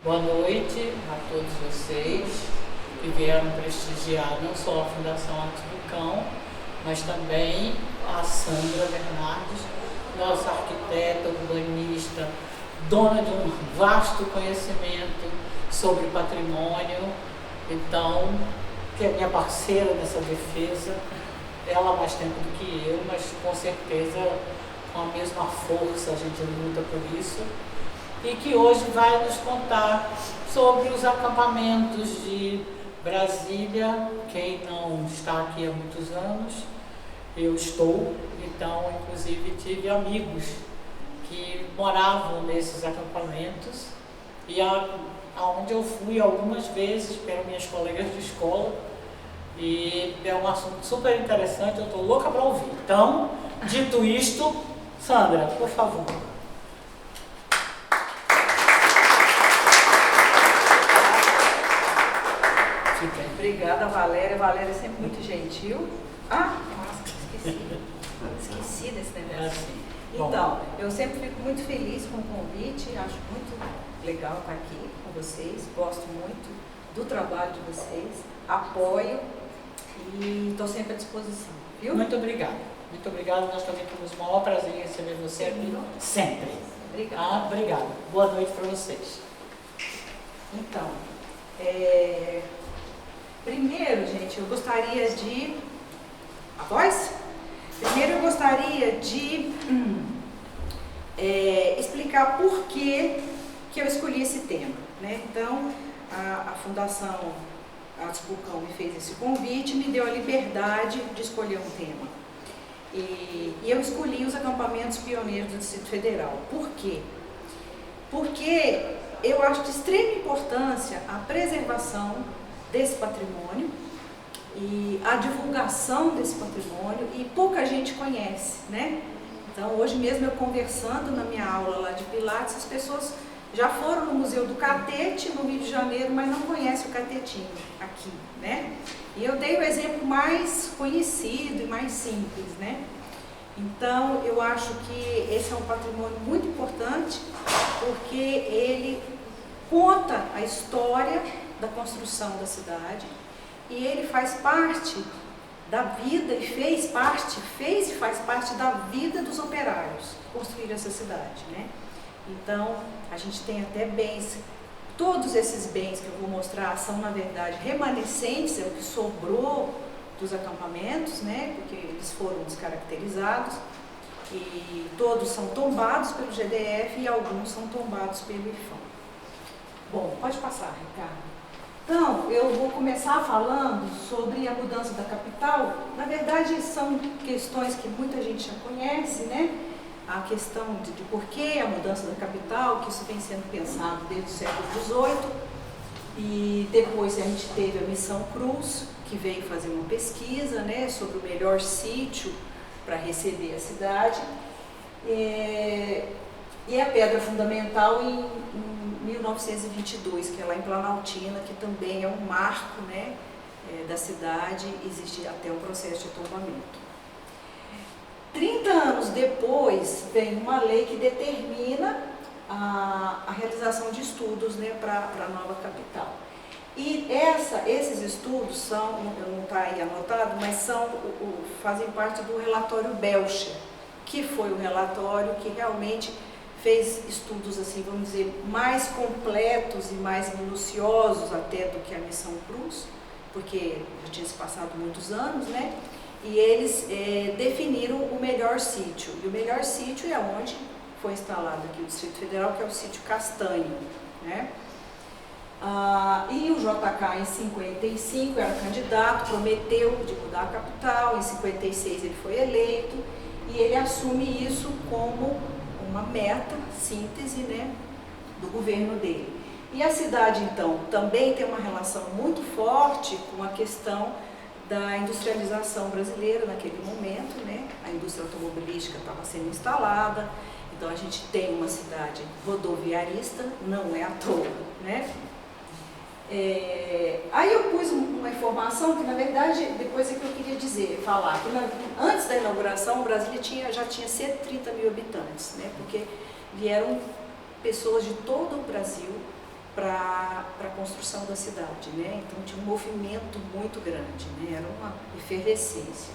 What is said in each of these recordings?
Boa noite a todos vocês que vieram prestigiar não só a Fundação Arte do Cão, mas também a Sandra Bernardes, nossa arquiteta, urbanista, dona de um vasto conhecimento sobre patrimônio, então, que é minha parceira nessa defesa, ela há mais tempo do que eu, mas com certeza com a mesma força a gente luta por isso, e que hoje vai nos contar sobre os acampamentos de Brasília. Quem não está aqui há muitos anos, eu estou, então inclusive tive amigos que moravam nesses acampamentos e aonde eu fui algumas vezes pelas minhas colegas de escola, e é um assunto super interessante, eu estou louca para ouvir. Então, dito isto, Sandra, por favor. Obrigada, Valéria. Valéria é sempre muito gentil. Ah, nossa, esqueci desse negócio. Então, eu sempre fico muito feliz com o convite, acho muito legal estar aqui com vocês, gosto muito do trabalho de vocês, apoio e estou sempre à disposição, viu? Muito obrigada. Muito obrigada, nós também temos o maior prazer em receber você aqui, sempre. Obrigada. Obrigada. Boa noite para vocês. Então, primeiro, gente, eu gostaria de... A voz? Primeiro eu gostaria de explicar por que eu escolhi esse tema, né? Então, a Fundação Arte do Cão me fez esse convite, me deu a liberdade de escolher um tema. E eu escolhi os acampamentos pioneiros do Distrito Federal. Por quê? Porque eu acho de extrema importância a preservação desse patrimônio e a divulgação desse patrimônio, e pouca gente conhece, né? Então, hoje mesmo eu conversando na minha aula lá de Pilates, as pessoas já foram no Museu do Catete, no Rio de Janeiro, mas não conhecem o Catetinho aqui, né? E eu dei o exemplo mais conhecido e mais simples, né? Então, eu acho que esse é um patrimônio muito importante, porque ele conta a história da construção da cidade, e ele faz parte da vida, e fez e faz parte da vida dos operários que construíram essa cidade, né? Então, a gente tem até bens, todos esses bens que eu vou mostrar são, na verdade, remanescentes, é o que sobrou dos acampamentos, né? Porque eles foram descaracterizados, e todos são tombados pelo GDF e alguns são tombados pelo IFAM. Bom, pode passar, Ricardo. Então, eu vou começar falando sobre a mudança da capital. Na verdade, são questões que muita gente já conhece, né? A questão de por que a mudança da capital, que isso vem sendo pensado desde o século XVIII. E depois a gente teve a Missão Cruz, que veio fazer uma pesquisa, né, sobre o melhor sítio para receber a cidade. E a pedra fundamental em 1922, que é lá em Planaltina, que também é um marco, né, da cidade, existe até um processo de tombamento. 30 anos depois, vem uma lei que determina a realização de estudos, né, para a nova capital. E esses estudos são, não está aí anotado, mas fazem parte do relatório Belcher, que foi o relatório que realmente fez estudos, assim, vamos dizer, mais completos e mais minuciosos até do que a Missão Cruz, porque já tinha se passado muitos anos, né? E eles definiram o melhor sítio. E o melhor sítio é onde foi instalado aqui o Distrito Federal, que é o sítio Castanho, né? E o JK em 55 era candidato, prometeu de mudar a capital, em 56 ele foi eleito, e ele assume isso como uma meta, síntese, né, do governo dele. E a cidade, então, também tem uma relação muito forte com a questão da industrialização brasileira naquele momento, né? A indústria automobilística estava sendo instalada, então a gente tem uma cidade rodoviarista, não é à toa, né? Aí eu pus uma informação que, na verdade, depois é que eu queria falar, que antes da inauguração, Brasília já tinha 130 mil habitantes, né? Porque vieram pessoas de todo o Brasil para a construção da cidade, né? Então tinha um movimento muito grande, né? Era uma efervescência.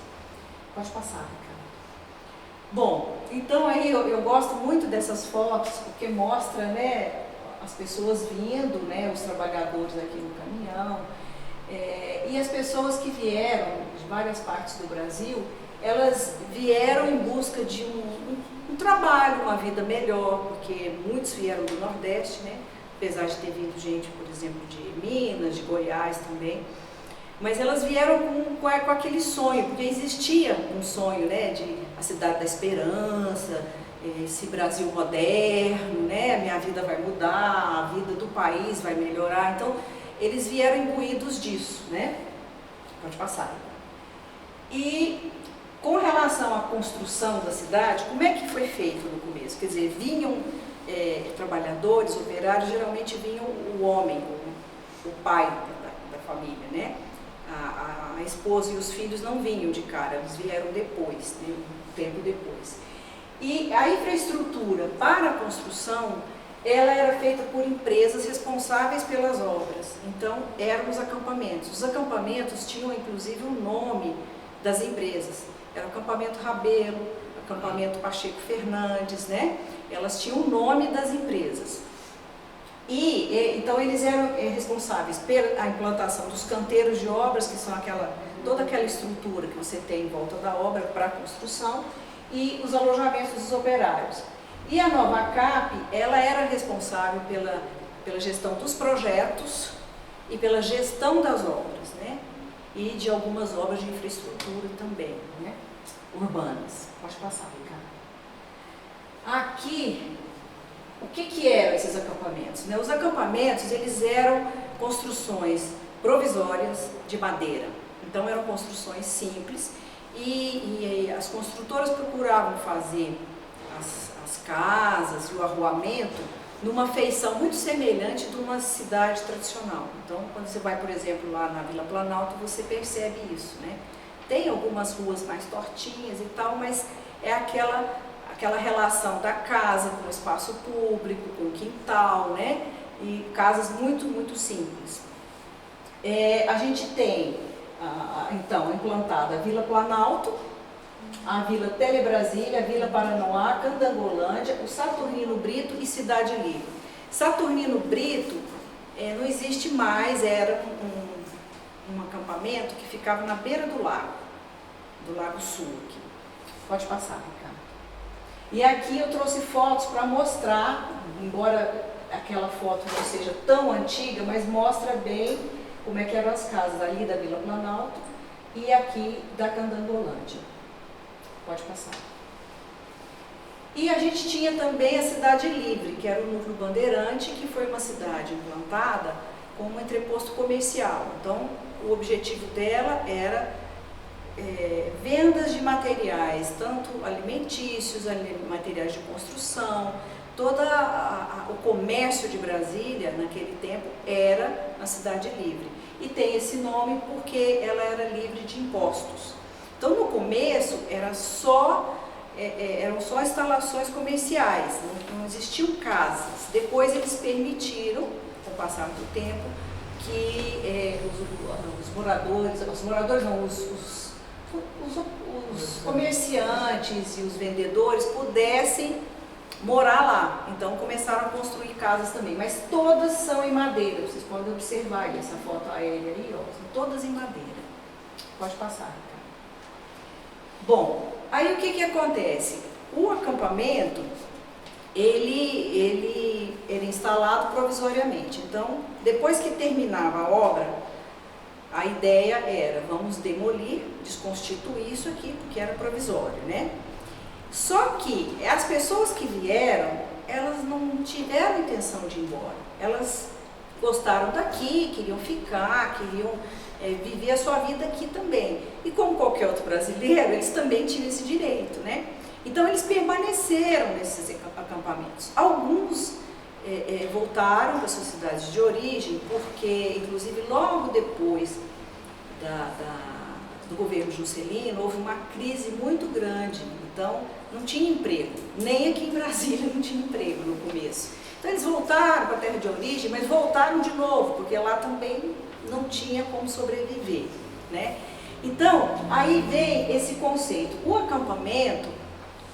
Pode passar, Ricardo. Bom, então aí eu gosto muito dessas fotos porque mostra, né, as pessoas vindo, né, os trabalhadores aqui no caminhão, e as pessoas que vieram de várias partes do Brasil, elas vieram em busca de um trabalho, uma vida melhor, porque muitos vieram do Nordeste, né? Apesar de ter vindo gente, por exemplo, de Minas, de Goiás também, mas elas vieram com aquele sonho, porque existia um sonho, né, de a cidade da esperança, esse Brasil moderno, né, a minha vida vai mudar, a vida do país vai melhorar, então eles vieram imbuídos disso, né? Pode passar. E com relação à construção da cidade, como é que foi feito no começo? Quer dizer, vinham trabalhadores, operários, geralmente vinham o homem, o pai da família, né? A esposa e os filhos não vinham de cara, eles vieram depois, né? Um tempo depois. E a infraestrutura para a construção, ela era feita por empresas responsáveis pelas obras. Então, eram os acampamentos. Os acampamentos tinham, inclusive, o nome das empresas. Era o acampamento Rabelo, acampamento Pacheco Fernandes, né? Elas tinham o nome das empresas. Então eles eram responsáveis pela implantação dos canteiros de obras, que são toda aquela estrutura que você tem em volta da obra para a construção, e os alojamentos dos operários. E a Nova CAP, ela era responsável pela gestão dos projetos e pela gestão das obras, né? E de algumas obras de infraestrutura também, né? Urbanas. Pode passar, Ricardo. Aqui, o que eram esses acampamentos, né? Os acampamentos, eles eram construções provisórias de madeira. Então, eram construções simples e as construtoras procuravam fazer as casas e o arruamento numa feição muito semelhante de uma cidade tradicional. Então, quando você vai, por exemplo, lá na Vila Planalto, você percebe isso, né? Tem algumas ruas mais tortinhas e tal, mas é aquela relação da casa com o espaço público, com o quintal, né? E casas muito, muito simples. A gente tem, então, implantada a Vila Planalto, a Vila Telebrasília, a Vila Paranoá, Candangolândia, o Saturnino Brito e Cidade Livre. Saturnino Brito não existe mais, era um acampamento que ficava na beira do Lago Sul aqui. Pode passar, Ricardo. E aqui eu trouxe fotos para mostrar, embora aquela foto não seja tão antiga, mas mostra bem como é que eram as casas ali da Vila Planalto e aqui da Candangolândia. Pode passar. E a gente tinha também a Cidade Livre, que era o núcleo Bandeirante, que foi uma cidade implantada como um entreposto comercial. Então, o objetivo dela era vendas de materiais, tanto alimentícios, materiais de construção, todo o comércio de Brasília, naquele tempo, era na Cidade Livre. E tem esse nome porque ela era livre de impostos. Então, no começo, eram só instalações comerciais, não existiam casas. Depois, eles permitiram, com o passar do tempo, que os comerciantes e os vendedores pudessem morar lá. Então começaram a construir casas também, mas todas são em madeira. Vocês podem observar aí essa foto aérea aí, ó, são todas em madeira. Pode passar, Ricardo. Bom, aí o que acontece? O acampamento, ele era instalado provisoriamente. Então, depois que terminava a obra, a ideia era, vamos demolir, desconstituir isso aqui, porque era provisório, né? Só que as pessoas que vieram, elas não tiveram intenção de ir embora. Elas gostaram daqui, queriam ficar, queriam viver a sua vida aqui também. E como qualquer outro brasileiro, eles também tinham esse direito, né? Então, eles permaneceram nesses acampamentos. Alguns voltaram para suas cidades de origem, porque, inclusive, logo depois do governo Juscelino, houve uma crise muito grande. Então, não tinha emprego. Nem aqui em Brasília não tinha emprego no começo. Então eles voltaram para a terra de origem, mas voltaram de novo, porque lá também não tinha como sobreviver, né? Então, aí vem esse conceito. O acampamento,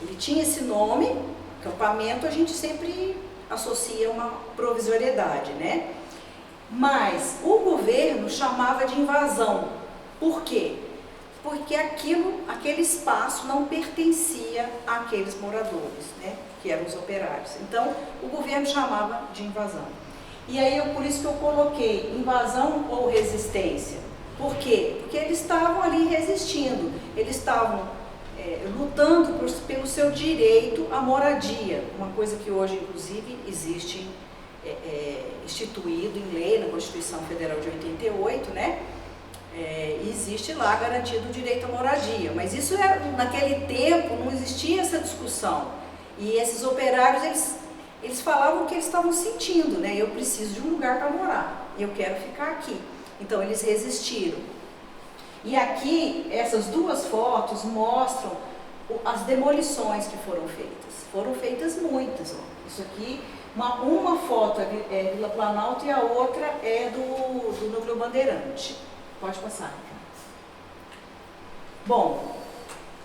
ele tinha esse nome, acampamento a gente sempre associa uma provisoriedade, né? Mas o governo chamava de invasão. Por quê? Porque aquele espaço não pertencia àqueles moradores, né? Que eram os operários. Então, o governo chamava de invasão. E aí, por isso que eu coloquei invasão ou resistência. Por quê? Porque eles estavam ali resistindo, eles estavam lutando pelo seu direito à moradia, uma coisa que hoje, inclusive, existe instituído em lei na Constituição Federal de 88, né? Existe lá garantido o direito à moradia, mas isso naquele tempo não existia essa discussão. E esses operários, eles falavam o que eles estavam sentindo, né? Eu preciso de um lugar para morar, eu quero ficar aqui. Então eles resistiram. E aqui, essas duas fotos mostram as demolições que foram feitas. Foram feitas muitas. Ó. Isso aqui, uma foto é Vila Planalto e a outra é do Núcleo Bandeirante. Pode passar. Bom,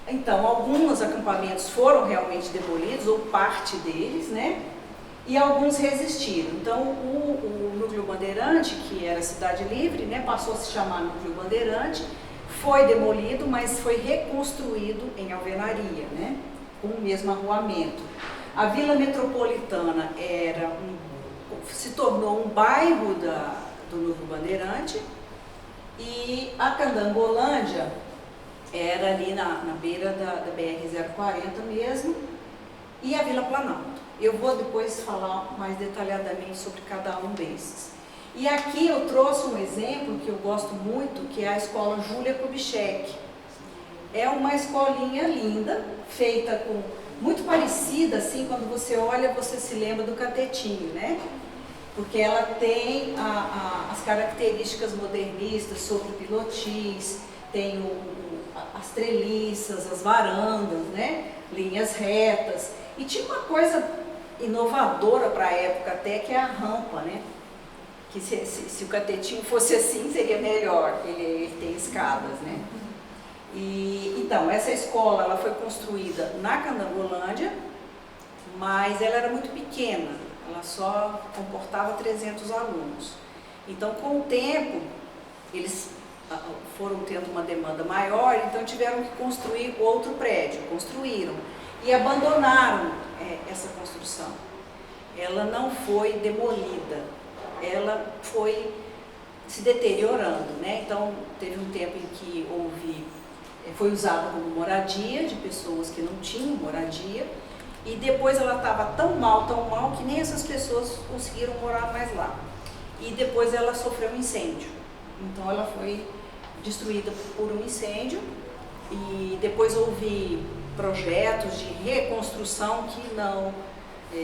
então, alguns acampamentos foram realmente demolidos, ou parte deles, né? E alguns resistiram. Então, o Núcleo Bandeirante, que era Cidade Livre, né, passou a se chamar Núcleo Bandeirante, foi demolido, mas foi reconstruído em alvenaria, né, com o mesmo arruamento. A Vila Metropolitana se tornou um bairro do Núcleo Bandeirante, e a Candangolândia era ali na beira da BR-040 mesmo, e a Vila Planalto. Eu vou depois falar mais detalhadamente sobre cada um desses. E aqui eu trouxe um exemplo que eu gosto muito, que é a Escola Júlia Kubitschek. É uma escolinha linda, feita muito parecida, assim, quando você olha, você se lembra do Catetinho, né? Porque ela tem as características modernistas sobre pilotis, tem as treliças, as varandas, né? Linhas retas. E tinha uma coisa inovadora para a época até, que é a rampa, né? Que se o Catetinho fosse assim, seria melhor, ele tem escadas, né? E, então, essa escola ela foi construída na Candangolândia, mas ela era muito pequena, ela só comportava 300 alunos. Então, com o tempo, eles foram tendo uma demanda maior, então tiveram que construir outro prédio, construíram e abandonaram essa construção. Ela não foi demolida, ela foi se deteriorando, né? Então, teve um tempo em que foi usada como moradia de pessoas que não tinham moradia, e depois ela estava tão mal, que nem essas pessoas conseguiram morar mais lá. E depois ela sofreu um incêndio, então ela foi destruída por um incêndio, e depois houve projetos de reconstrução que não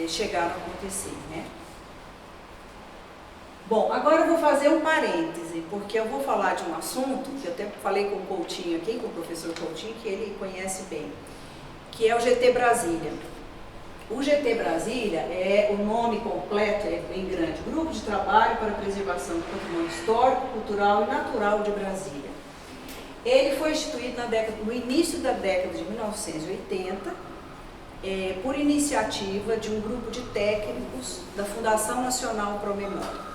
chegaram a acontecer, né? Bom, agora eu vou fazer um parêntese, porque eu vou falar de um assunto que eu até falei com o Coutinho aqui, com o professor Coutinho, que ele conhece bem, que é o GT Brasília. O GT Brasília, o nome completo é bem grande, Grupo de Trabalho para a Preservação do Patrimônio Histórico, Cultural e Natural de Brasília. Ele foi instituído no início da década de 1980, por iniciativa de um grupo de técnicos da Fundação Nacional Pro Memória.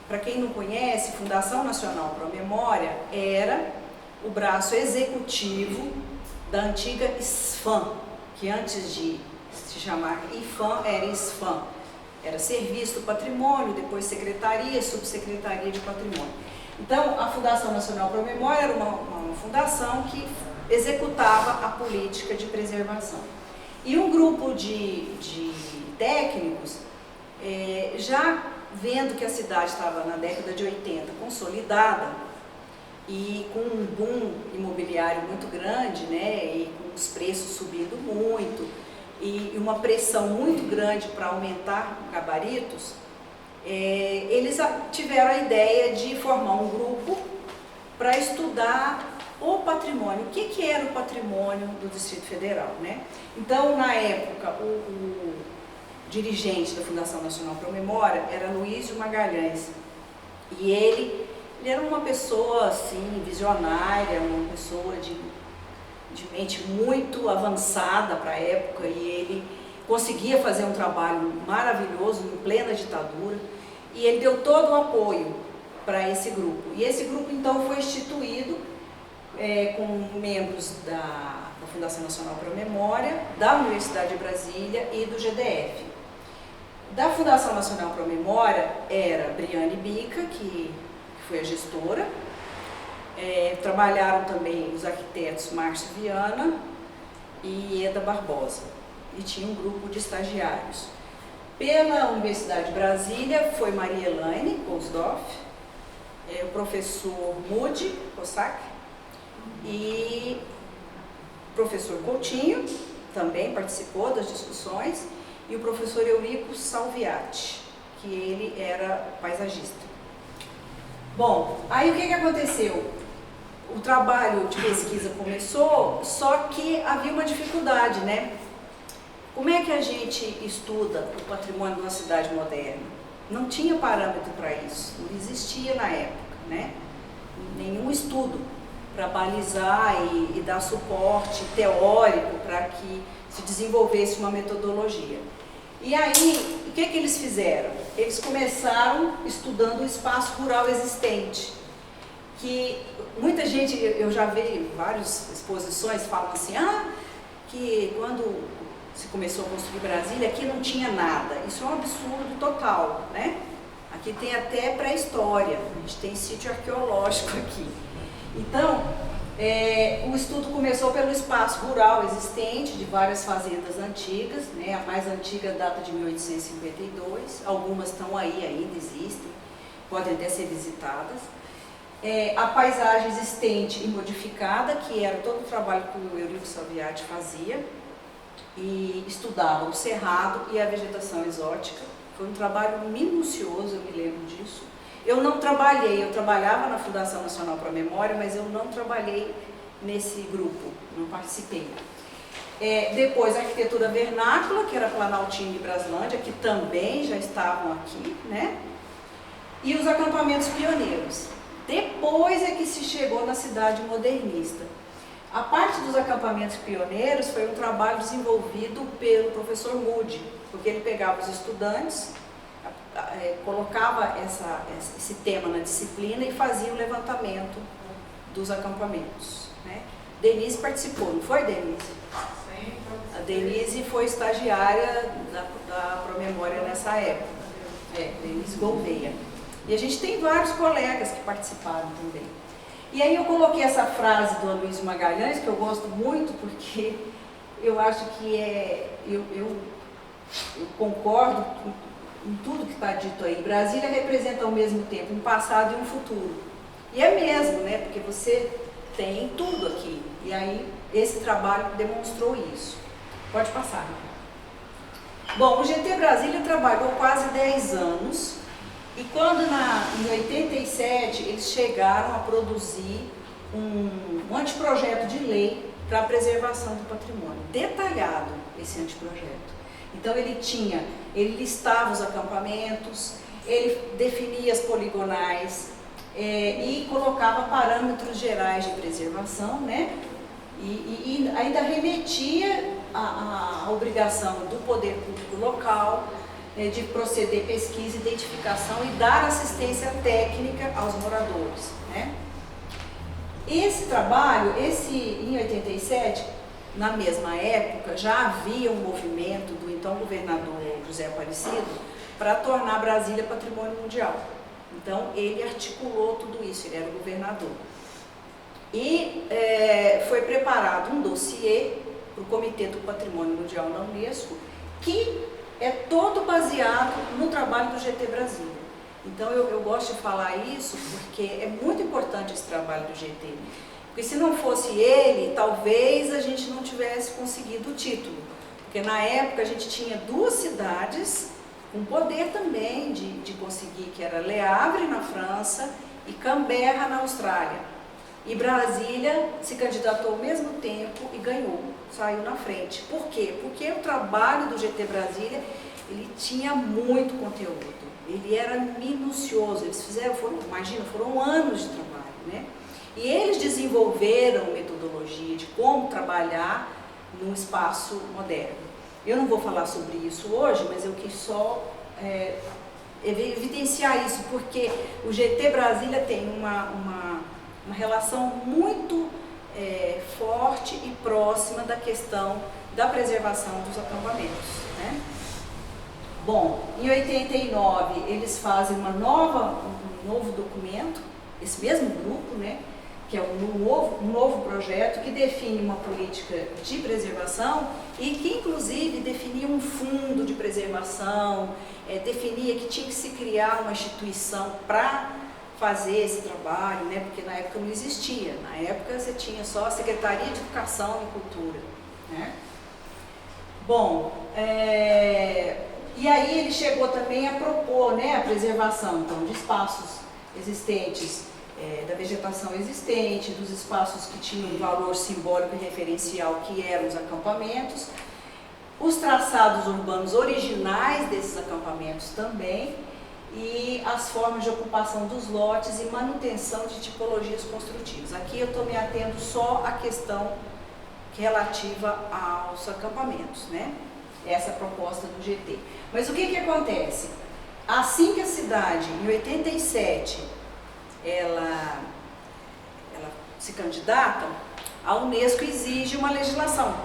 Para quem não conhece, Fundação Nacional Pro Memória era o braço executivo da antiga SFAM, que antes de se chamar IFAM era SFAM. Era Serviço do Patrimônio, depois Secretaria, Subsecretaria de Patrimônio. Então, a Fundação Nacional Pro Memória era uma fundação que executava a política de preservação. E um grupo de técnicos, já vendo que a cidade estava na década de 80 consolidada e com um boom imobiliário muito grande, né, e com os preços subindo muito e uma pressão muito grande para aumentar gabaritos, eles tiveram a ideia de formar um grupo para estudar o patrimônio. O que era o patrimônio do Distrito Federal, né? Então, na época, dirigente da Fundação Nacional Pro Memória era Luísio Magalhães. E ele era uma pessoa assim, visionária, uma pessoa de mente muito avançada para a época, e ele conseguia fazer um trabalho maravilhoso em plena ditadura, e ele deu todo o apoio para esse grupo. E esse grupo então foi instituído com membros da Fundação Nacional para a Memória, da Universidade de Brasília e do GDF. Da Fundação Nacional para a Memória era Briane Bica, que foi a gestora. Trabalharam também os arquitetos Márcio Viana e Eda Barbosa, e tinha um grupo de estagiários. Pela Universidade de Brasília foi Maria Elaine Kosdorf, o professor Moody Cossack e o professor Coutinho também participou das discussões, e o professor Eurico Salviati, que ele era paisagista. Bom, aí o que aconteceu? O trabalho de pesquisa começou, só que havia uma dificuldade, né? Como é que a gente estuda o patrimônio de uma cidade moderna? Não tinha parâmetro para isso, não existia na época, né? Nenhum estudo para balizar e dar suporte teórico para que se desenvolvesse uma metodologia. E aí, o que eles fizeram? Eles começaram estudando o espaço rural existente, que muita gente, eu já vi várias exposições, falam assim, que quando se começou a construir Brasília, aqui não tinha nada. Isso é um absurdo total, né? Aqui tem até pré-história, a gente tem sítio arqueológico aqui. Então, o estudo começou pelo espaço rural existente de várias fazendas antigas, né? A mais antiga data de 1852, algumas estão aí, ainda existem, podem até ser visitadas. A paisagem existente e modificada, que era todo o trabalho que o Eurico Salviati fazia, e estudava o cerrado e a vegetação exótica. Foi um trabalho minucioso, eu me lembro disso. Eu não trabalhei, eu trabalhava na Fundação Nacional para a Memória, mas eu não trabalhei nesse grupo, não participei. Depois a arquitetura vernácula, que era Planaltina e Braslândia, que também já estavam aqui, né? E os acampamentos pioneiros. Depois é que se chegou na cidade modernista. A parte dos acampamentos pioneiros foi um trabalho desenvolvido pelo professor Moody, porque ele pegava os estudantes, colocava esse tema na disciplina e fazia o levantamento dos acampamentos, né? Denise participou, não foi, Denise? Sim. A Denise foi estagiária da Promemória nessa época, Denise Gouveia. E a gente tem vários colegas que participaram também. E aí eu coloquei essa frase do Aloysio Magalhães, que eu gosto muito, porque eu acho que eu concordo em tudo que está dito aí. Brasília representa ao mesmo tempo um passado e um futuro. E é mesmo, né? Porque você tem tudo aqui. E aí esse trabalho demonstrou isso. Pode passar. Bom, o GT Brasília trabalhou quase 10 anos. E quando em 87 eles chegaram a produzir um anteprojeto de lei para a preservação do patrimônio. Detalhado esse anteprojeto. Então ele listava os acampamentos, ele definia as poligonais e colocava parâmetros gerais de preservação, né? E ainda remetia a obrigação do poder público local de proceder pesquisa, identificação e dar assistência técnica aos moradores, né? Esse trabalho, em 87, na mesma época, já havia um movimento do então governador José Aparecido para tornar Brasília patrimônio mundial. Então, ele articulou tudo isso, ele era o governador. E foi preparado um dossiê para o Comitê do Patrimônio Mundial da Unesco, que é todo baseado no trabalho do GT Brasília. Então eu gosto de falar isso porque é muito importante esse trabalho do GT. Porque se não fosse ele, talvez a gente não tivesse conseguido o título. Porque na época a gente tinha duas cidades com poder também de conseguir, que era Le Havre na França e Canberra na Austrália. E Brasília se candidatou ao mesmo tempo e ganhou, saiu na frente. Por quê? Porque o trabalho do GT Brasília, ele tinha muito conteúdo, ele era minucioso, eles fizeram, foram anos de trabalho, né? E eles desenvolveram metodologia de como trabalhar num espaço moderno. Eu não vou falar sobre isso hoje, mas eu quis só evidenciar isso, porque o GT Brasília tem uma relação muito forte e próxima da questão da preservação dos acampamentos, né? Bom, em 89 eles fazem um novo documento, esse mesmo grupo, né, que é um novo projeto que define uma política de preservação e que inclusive definia um fundo de preservação, definia que tinha que se criar uma instituição para fazer esse trabalho, né, porque na época não existia, na época você tinha só a Secretaria de Educação e Cultura, né? Bom, e aí ele chegou também a propor, né, a preservação então, de espaços existentes, da vegetação existente, dos espaços que tinham um valor simbólico e referencial, que eram os acampamentos, os traçados urbanos originais desses acampamentos também, e as formas de ocupação dos lotes e manutenção de tipologias construtivas. Aqui eu estou me atendo só à questão relativa aos acampamentos, né? Essa é a proposta do GT. Mas o que acontece? Assim que a cidade, em 87, ela se candidata, a Unesco exige uma legislação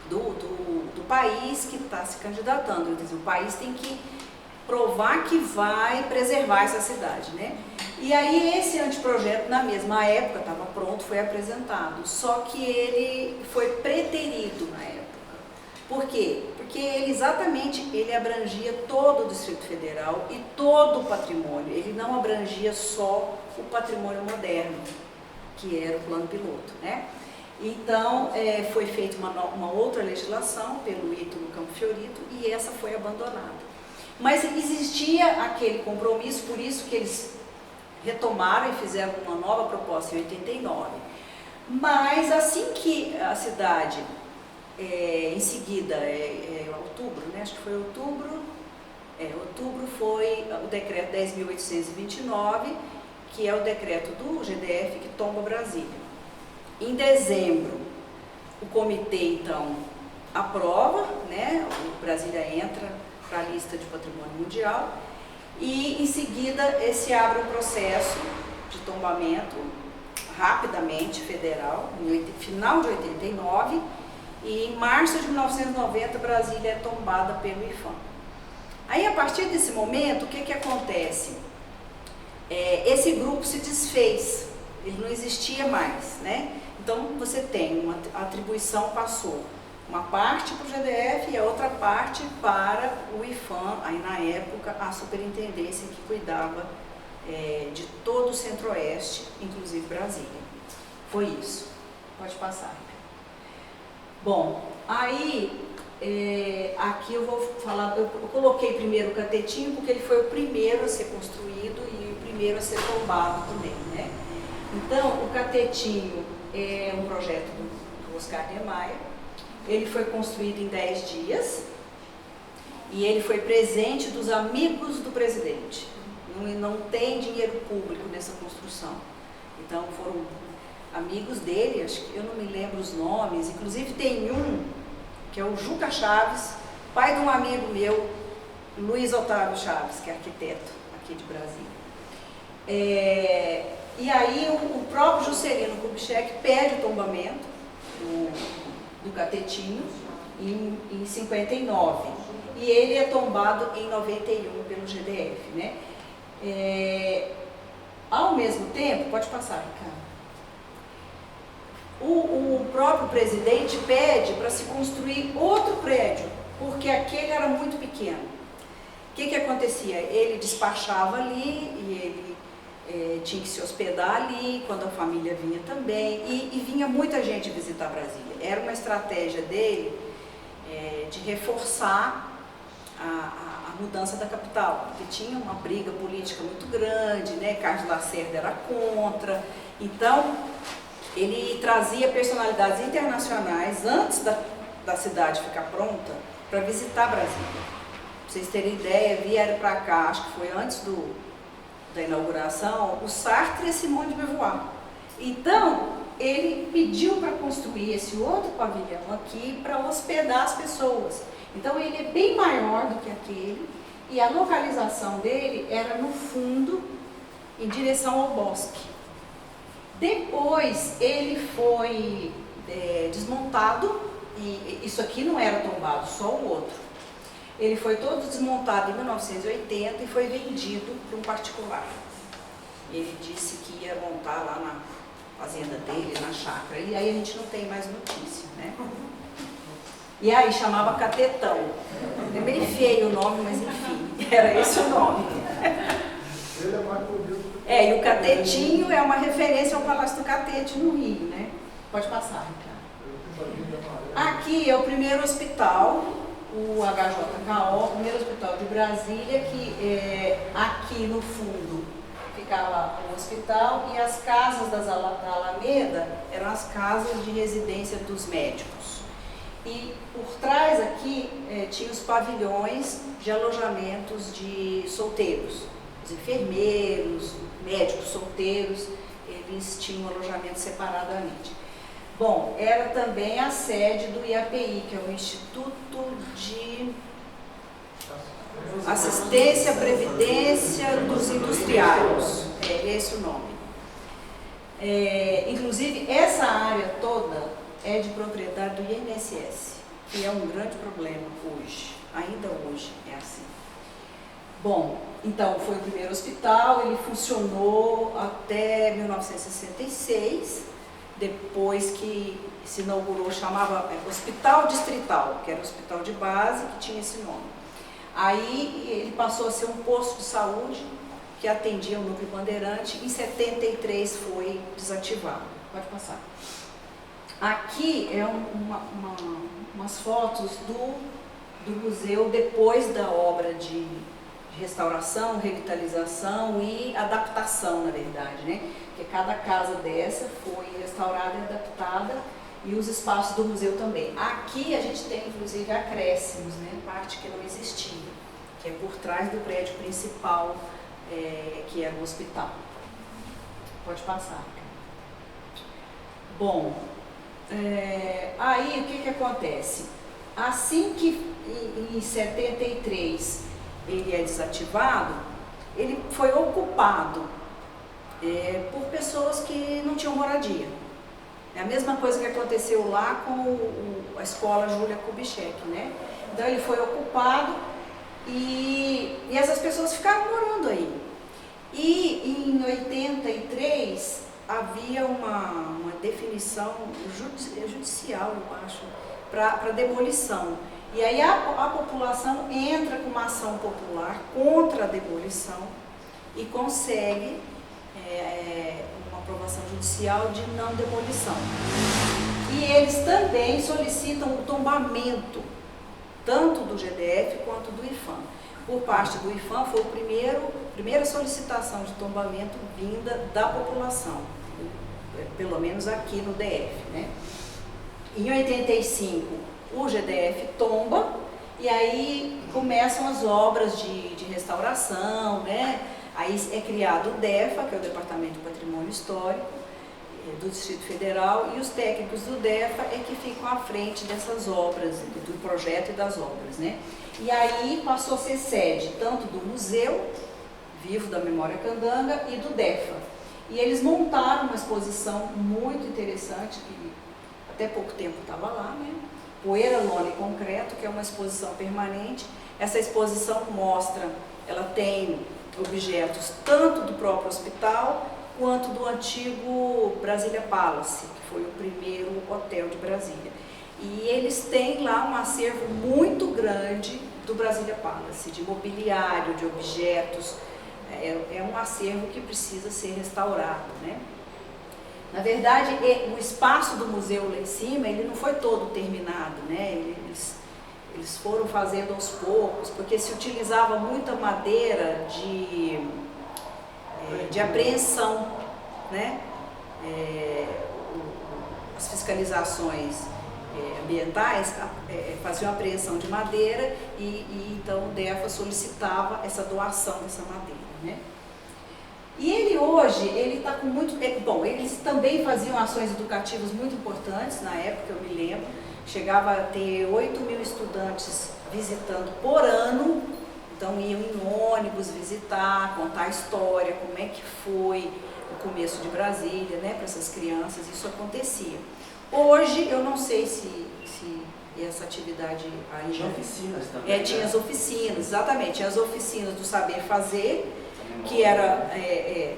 do país que está se candidatando. Então, o país tem que provar que vai preservar essa cidade, né? E aí esse anteprojeto, na mesma época, estava pronto, foi apresentado, só que ele foi preterido na época. Por quê? Porque ele abrangia todo o Distrito Federal e todo o patrimônio, ele não abrangia só o patrimônio moderno, que era o plano piloto, né? Então, foi feita uma outra legislação pelo Ítalo Campo Fiorito e essa foi abandonada. Mas existia aquele compromisso, por isso que eles retomaram e fizeram uma nova proposta em 89. Mas assim que a cidade, em seguida, outubro, né? Acho que foi outubro, outubro foi o decreto 10.829, que é o decreto do GDF que tomba Brasília. Em dezembro, o comitê, então, aprova, né? O Brasília entra para a lista de patrimônio mundial e em seguida se abre um processo de tombamento rapidamente federal, no final de 89, e em março de 1990 Brasília é tombada pelo IPHAN. Aí a partir desse momento, o que acontece? Esse grupo se desfez, ele não existia mais, né? Então você tem uma atribuição, passou uma parte para o GDF e a outra parte para o IPHAN, aí na época a superintendência que cuidava de todo o Centro-Oeste, inclusive Brasília. Foi isso. Pode passar. Bom, aí aqui eu vou falar, eu coloquei primeiro o catetinho porque ele foi o primeiro a ser construído e o primeiro a ser tombado também, né? Então, o catetinho é um projeto do Oscar Niemeyer. Ele foi construído em 10 dias e ele foi presente dos amigos do presidente. Não tem dinheiro público nessa construção. Então foram amigos dele, acho que eu não me lembro os nomes, inclusive tem um que é o Juca Chaves, pai de um amigo meu, Luiz Otávio Chaves, que é arquiteto aqui de Brasília. E aí o próprio Juscelino Kubitschek pede o tombamento do catetinho em 59 e ele é tombado em 91 pelo GDF, né? Ao mesmo tempo, pode passar, Ricardo, o próprio presidente pede para se construir outro prédio, porque aquele era muito pequeno. O que acontecia? Ele despachava ali e ele tinha que se hospedar ali, quando a família vinha também, e vinha muita gente visitar Brasília. Era uma estratégia dele de reforçar a mudança da capital, porque tinha uma briga política muito grande, né? Carlos Lacerda era contra, Então, ele trazia personalidades internacionais antes da cidade ficar pronta para visitar Brasília. Pra vocês terem ideia, vieram para cá, acho que foi antes da inauguração, o Sartre e a Simone de Beauvoir. Então, ele pediu para construir esse outro pavilhão aqui para hospedar as pessoas. Então, ele é bem maior do que aquele e a localização dele era no fundo, em direção ao bosque. Depois, ele foi desmontado, e isso aqui não era tombado, só o outro. Ele foi todo desmontado em 1980 e foi vendido para um particular. Ele disse que ia montar lá na fazenda dele, na chácara, e aí a gente não tem mais notícia, né? E aí chamava Catetão. É meio feio o nome, mas enfim, era esse o nome. Ele é mais bonito. E o Catetinho é uma referência ao Palácio do Catete no Rio, né? Pode passar, Ricardo. Aqui é o primeiro hospital, o HJKO, o primeiro hospital de Brasília, que aqui no fundo ficava o hospital e as casas da Alameda eram as casas de residência dos médicos. E por trás aqui tinha os pavilhões de alojamentos de solteiros, os enfermeiros, médicos solteiros, eles tinham alojamento separadamente. Bom, era também a sede do IAPI, que é o Instituto de Assistência à Previdência dos Industriários, é esse o nome. Inclusive, essa área toda é de propriedade do INSS, que é um grande problema hoje, ainda hoje é assim. Bom, então foi o primeiro hospital, ele funcionou até 1966, depois que se inaugurou, chamava Hospital Distrital, que era o hospital de base, que tinha esse nome. Aí ele passou a ser um posto de saúde que atendia o Núcleo Bandeirante, em 73 foi desativado. Pode passar. Aqui é umas fotos do museu depois da obra de restauração, revitalização e adaptação, na verdade, né? Porque cada casa dessa foi restaurada e adaptada e os espaços do museu também. Aqui a gente tem, inclusive, acréscimos, né? Parte que não existia, que é por trás do prédio principal, que era o hospital. Pode passar. Bom, aí o que acontece? Assim que em 73 ele é desativado, ele foi ocupado por pessoas que não tinham moradia. É a mesma coisa que aconteceu lá com a escola Júlia Kubitschek, né? Então ele foi ocupado e essas pessoas ficaram morando aí. E em 83 havia uma definição judicial, eu acho, para demolição. E aí a população entra com uma ação popular contra a demolição e consegue uma aprovação judicial de não demolição. E eles também solicitam o tombamento, tanto do GDF quanto do IPHAN. Por parte do IPHAN foi a primeira solicitação de tombamento vinda da população, pelo menos aqui no DF, né? Em 85, o GDF tomba e aí começam as obras de restauração, né? Aí é criado o DEFA, que é o Departamento de Patrimônio Histórico do Distrito Federal, e os técnicos do DEFA é que ficam à frente dessas obras, do projeto e das obras, né? E aí passou a ser sede tanto do Museu Vivo da Memória Candanga e do DEFA. E eles montaram uma exposição muito interessante, que até pouco tempo estava lá, né? Poeira, Lona e Concreto, que é uma exposição permanente. Essa exposição mostra, ela tem objetos tanto do próprio hospital quanto do antigo Brasília Palace, que foi o primeiro hotel de Brasília. E eles têm lá um acervo muito grande do Brasília Palace, de mobiliário, de objetos. É um acervo que precisa ser restaurado, né? Na verdade, o espaço do museu lá em cima, ele não foi todo terminado, né? Eles foram fazendo aos poucos, porque se utilizava muita madeira de apreensão, né? as fiscalizações ambientais faziam apreensão de madeira e então o DEFA solicitava essa doação dessa madeira, né? E ele hoje, ele está com muito... Bom, eles também faziam ações educativas muito importantes na época, eu me lembro. Chegava a ter 8.000 estudantes visitando por ano. Então iam em ônibus visitar, contar a história, como é que foi o começo de Brasília, né, para essas crianças, isso acontecia. Hoje, eu não sei se essa atividade ainda... Tinha oficinas também. Tinha as oficinas, exatamente, tinha as oficinas do saber fazer, que era,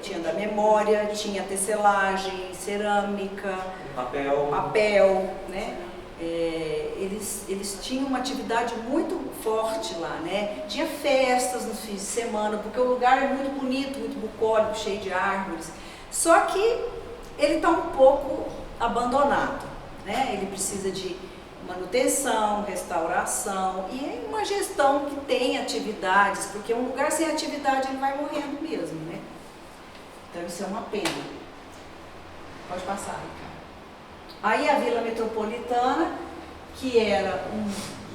tinha da memória, tinha tecelagem, cerâmica, papel, né? Eles tinham uma atividade muito forte lá, né? Tinha festas nos fins de semana, porque o lugar é muito bonito, muito bucólico, cheio de árvores. Só que ele está um pouco abandonado, né? Ele precisa de manutenção, restauração e é uma gestão que tem atividades, porque um lugar sem atividade ele vai morrendo mesmo, né? Então isso é uma pena. Pode passar, Ricardo. Aí a Vila Metropolitana, que era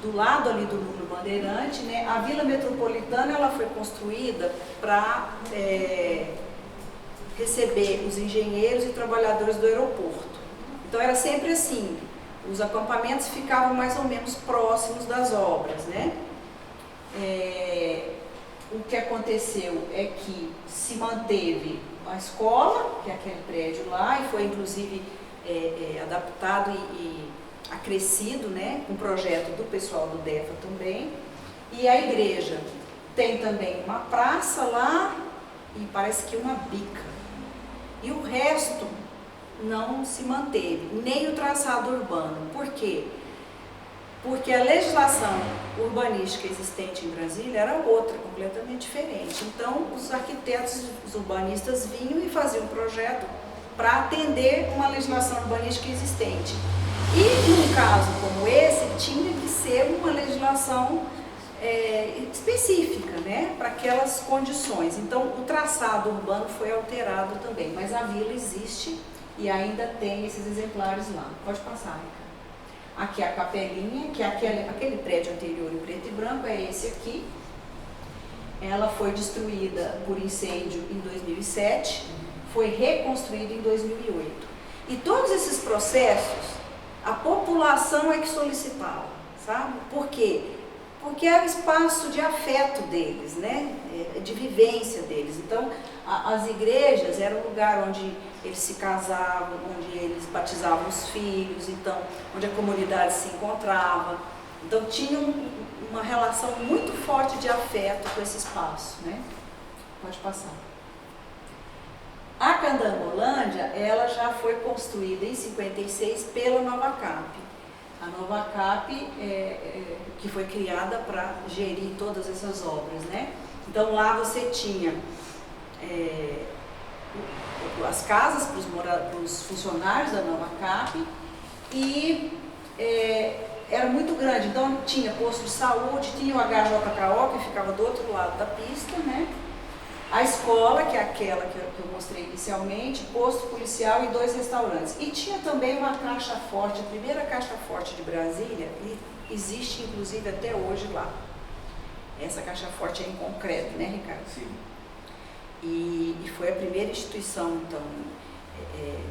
do lado ali do Núcleo Bandeirante, né? A Vila Metropolitana ela foi construída para receber os engenheiros e trabalhadores do aeroporto. Então era sempre assim, os acampamentos ficavam mais ou menos próximos das obras, né? O que aconteceu é que se manteve a escola, que é aquele prédio lá, e foi inclusive adaptado e acrescido, né, com um projeto do pessoal do DEFA também. E a igreja tem também uma praça lá e parece que uma bica. E o resto não se manteve, nem o traçado urbano. Por quê? Porque a legislação urbanística existente em Brasília era outra, completamente diferente. Então, os arquitetos, os urbanistas vinham e faziam um projeto para atender uma legislação urbanística existente. E, num caso como esse, tinha que ser uma legislação específica, né, para aquelas condições. Então, o traçado urbano foi alterado também, mas a vila existe e ainda tem esses exemplares lá. Pode passar, Ricardo. Aqui é a capelinha, que é aquele prédio anterior em preto e branco, é esse aqui. Ela foi destruída por incêndio em 2007, foi reconstruída em 2008. E todos esses processos, a população é que solicitava, sabe? Por quê? Porque era o espaço de afeto deles, né? De vivência deles. Então, as igrejas eram o lugar onde eles se casavam, onde eles batizavam os filhos, então, onde a comunidade se encontrava. Então, tinha uma relação muito forte de afeto com esse espaço, né? Pode passar. A Candangolândia, ela já foi construída em 56 pela Nova Cap. A Nova Cap, que foi criada para gerir todas essas obras, né? Então lá você tinha as casas para os funcionários da Nova Cap e era muito grande. Então tinha posto de saúde, tinha o HJKO, que ficava do outro lado da pista, né? A escola, que é aquela que eu mostrei inicialmente, posto policial e 2 restaurantes. E tinha também uma caixa forte, a primeira caixa forte de Brasília, e existe inclusive até hoje lá. Essa caixa forte é em concreto, né, Ricardo? Sim. E foi a primeira instituição, então,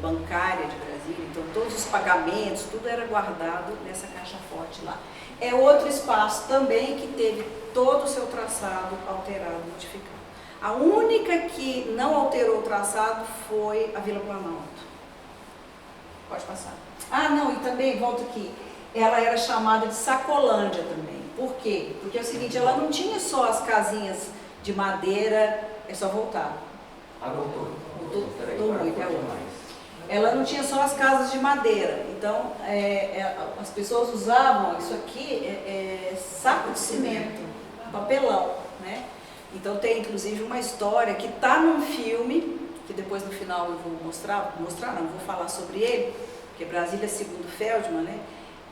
bancária de Brasília. Então, todos os pagamentos, tudo era guardado nessa caixa forte lá. É outro espaço também que teve todo o seu traçado alterado, modificado. A única que não alterou o traçado foi a Vila Planalto. Pode passar. Ah, não, e também, volta aqui, ela era chamada de Sacolândia também. Por quê? Porque é o seguinte, ela não tinha só as casinhas de madeira, é só voltar. Ah, voltou. Voltou muito, é outra. Ela não tinha só as casas de madeira, então as pessoas usavam isso aqui, saco de cimento, papelão, né? Então tem inclusive uma história que está num filme, que depois no final eu vou mostrar não, vou falar sobre ele, que é Brasília segundo Feldman, né?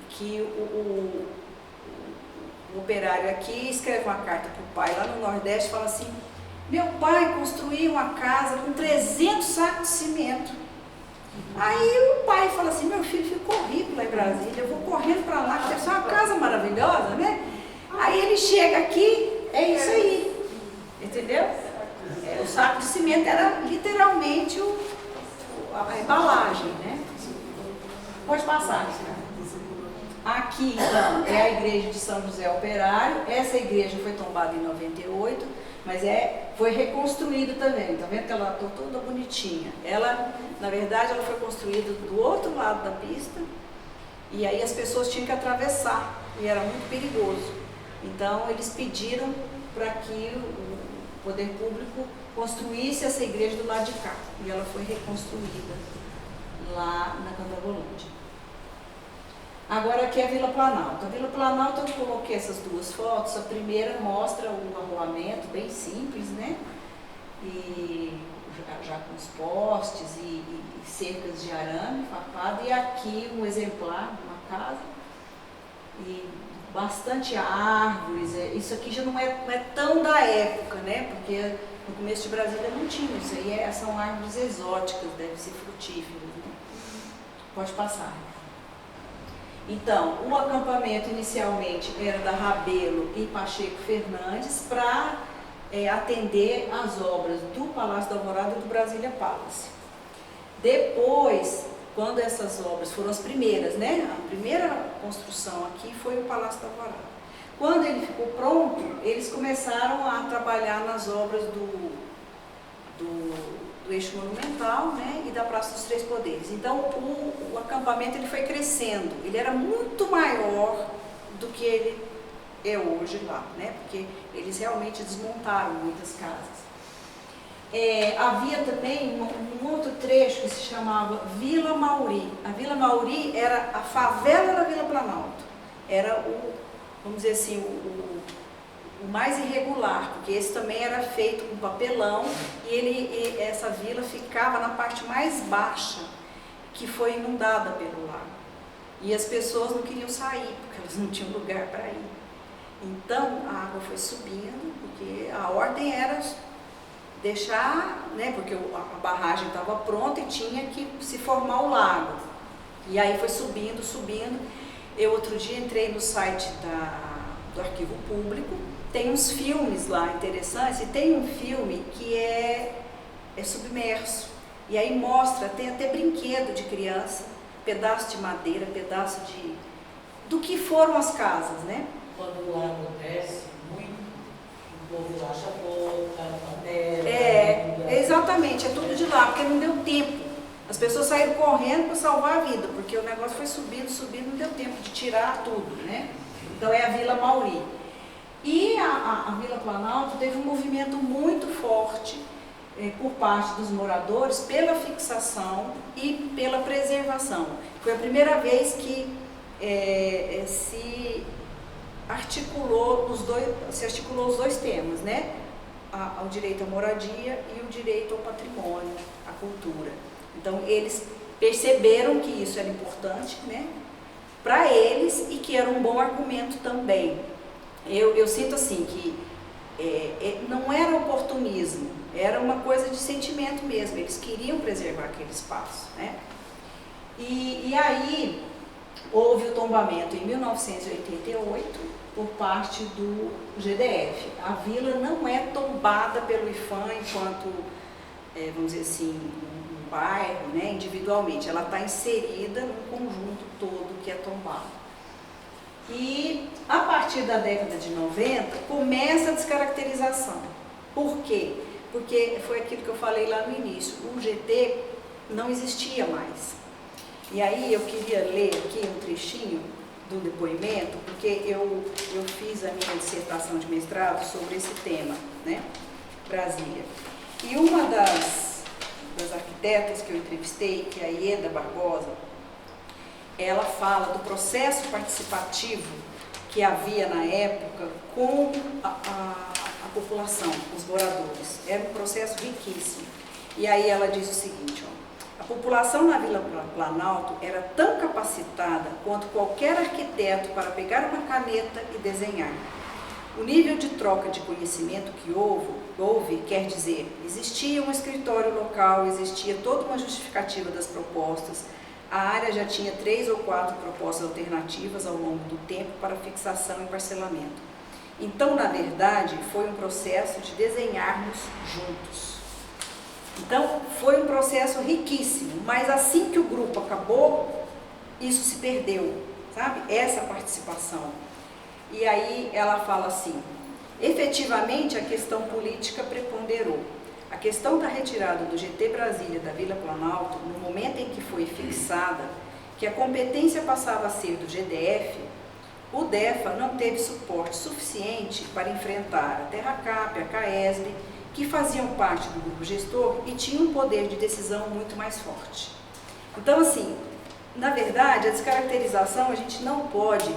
Que o operário aqui escreve uma carta para o pai lá no Nordeste e fala assim: meu pai construiu uma casa com 300 sacos de cimento. Aí o pai fala assim, meu filho ficou rico lá em Brasília, eu vou correndo para lá, que deve ser uma casa maravilhosa, né? Aí ele chega aqui, é isso aí, entendeu? O saco de cimento era literalmente a embalagem, né? Pode passar. Aqui, então, é a igreja de São José Operário. Essa igreja foi tombada em 98, mas foi reconstruída também. Tá vendo que ela está toda bonitinha? Ela, na verdade, ela foi construída do outro lado da pista, e aí as pessoas tinham que atravessar, e era muito perigoso. Então, eles pediram para que o poder público construísse essa igreja do lado de cá, e ela foi reconstruída lá na Cantavolândia. Agora aqui é a Vila Planalto. A Vila Planalto eu coloquei essas duas fotos. A primeira mostra o arruamento bem simples, né? E já com os postes e cercas de arame farpado. E aqui um exemplar de uma casa e bastante árvores. Isso aqui já não é tão da época, né? Porque no começo de Brasília não tinha. Isso aí são árvores exóticas, devem ser frutíferas, né? Pode passar. Então, o acampamento inicialmente era da Rabelo e Pacheco Fernandes para atender às obras do Palácio da Alvorada e do Brasília Palace. Depois, quando essas obras foram as primeiras, né? A primeira construção aqui foi o Palácio da Alvorada. Quando ele ficou pronto, eles começaram a trabalhar nas obras do eixo monumental, né, e da Praça dos Três Poderes. Então, o acampamento ele foi crescendo, ele era muito maior do que ele é hoje lá, né, porque eles realmente desmontaram muitas casas. Havia também um outro trecho que se chamava Vila Mauri. A Vila Mauri era a favela da Vila Planalto, era vamos dizer assim, o mais irregular, porque esse também era feito com papelão e essa vila ficava na parte mais baixa, que foi inundada pelo lago. E as pessoas não queriam sair, porque elas não tinham lugar para ir. Então a água foi subindo, porque a ordem era deixar, né, porque a barragem estava pronta e tinha que se formar o lago. E aí foi subindo, subindo. Eu outro dia entrei no site do Arquivo Público. Tem uns filmes lá interessantes, e tem um filme que é submerso. E aí mostra, tem até brinquedo de criança, pedaço de madeira, pedaço do que foram as casas, né? Quando o lago desce muito, o povo acha boca, panela. Exatamente, é tudo de lá, porque não deu tempo. As pessoas saíram correndo para salvar a vida, porque o negócio foi subindo, subindo, não deu tempo de tirar tudo, né? Então é a Vila Mauri. E a Vila Planalto teve um movimento muito forte por parte dos moradores pela fixação e pela preservação. Foi a primeira vez que se articulou os dois temas, né? O direito à moradia e o direito ao patrimônio, à cultura. Então eles perceberam que isso era importante, né, para eles, e que era um bom argumento também. Eu sinto assim que não era oportunismo, era uma coisa de sentimento mesmo, eles queriam preservar aquele espaço, né? E aí houve o tombamento em 1988 por parte do GDF. A vila não é tombada pelo IPHAN enquanto, vamos dizer assim, um bairro, né, individualmente, ela está inserida num conjunto todo que é tombado. E a partir da década de 90 começa a descaracterização. Por quê? Porque foi aquilo que eu falei lá no início, o GT não existia mais. E aí eu queria ler aqui um trechinho do depoimento, porque eu fiz a minha dissertação de mestrado sobre esse tema, né? Brasília. E uma das arquitetas que eu entrevistei, que é a Ieda Barbosa, ela fala do processo participativo que havia na época com a população, os moradores. Era um processo riquíssimo. E aí ela diz o seguinte, ó: a população na Vila Planalto era tão capacitada quanto qualquer arquiteto para pegar uma caneta e desenhar. O nível de troca de conhecimento que houve, quer dizer, existia um escritório local, existia toda uma justificativa das propostas, a área já tinha 3 ou 4 propostas alternativas ao longo do tempo para fixação e parcelamento. Então, na verdade, foi um processo de desenharmos juntos. Então, foi um processo riquíssimo, mas assim que o grupo acabou, isso se perdeu, sabe? Essa participação. E aí ela fala assim, efetivamente a questão política preponderou. A questão da retirada do GT Brasília da Vila Planalto, no momento em que foi fixada que a competência passava a ser do GDF, o DEFA não teve suporte suficiente para enfrentar a Terracap, a CAESB, que faziam parte do grupo gestor e tinham um poder de decisão muito mais forte. Então, assim, na verdade, a descaracterização a gente não pode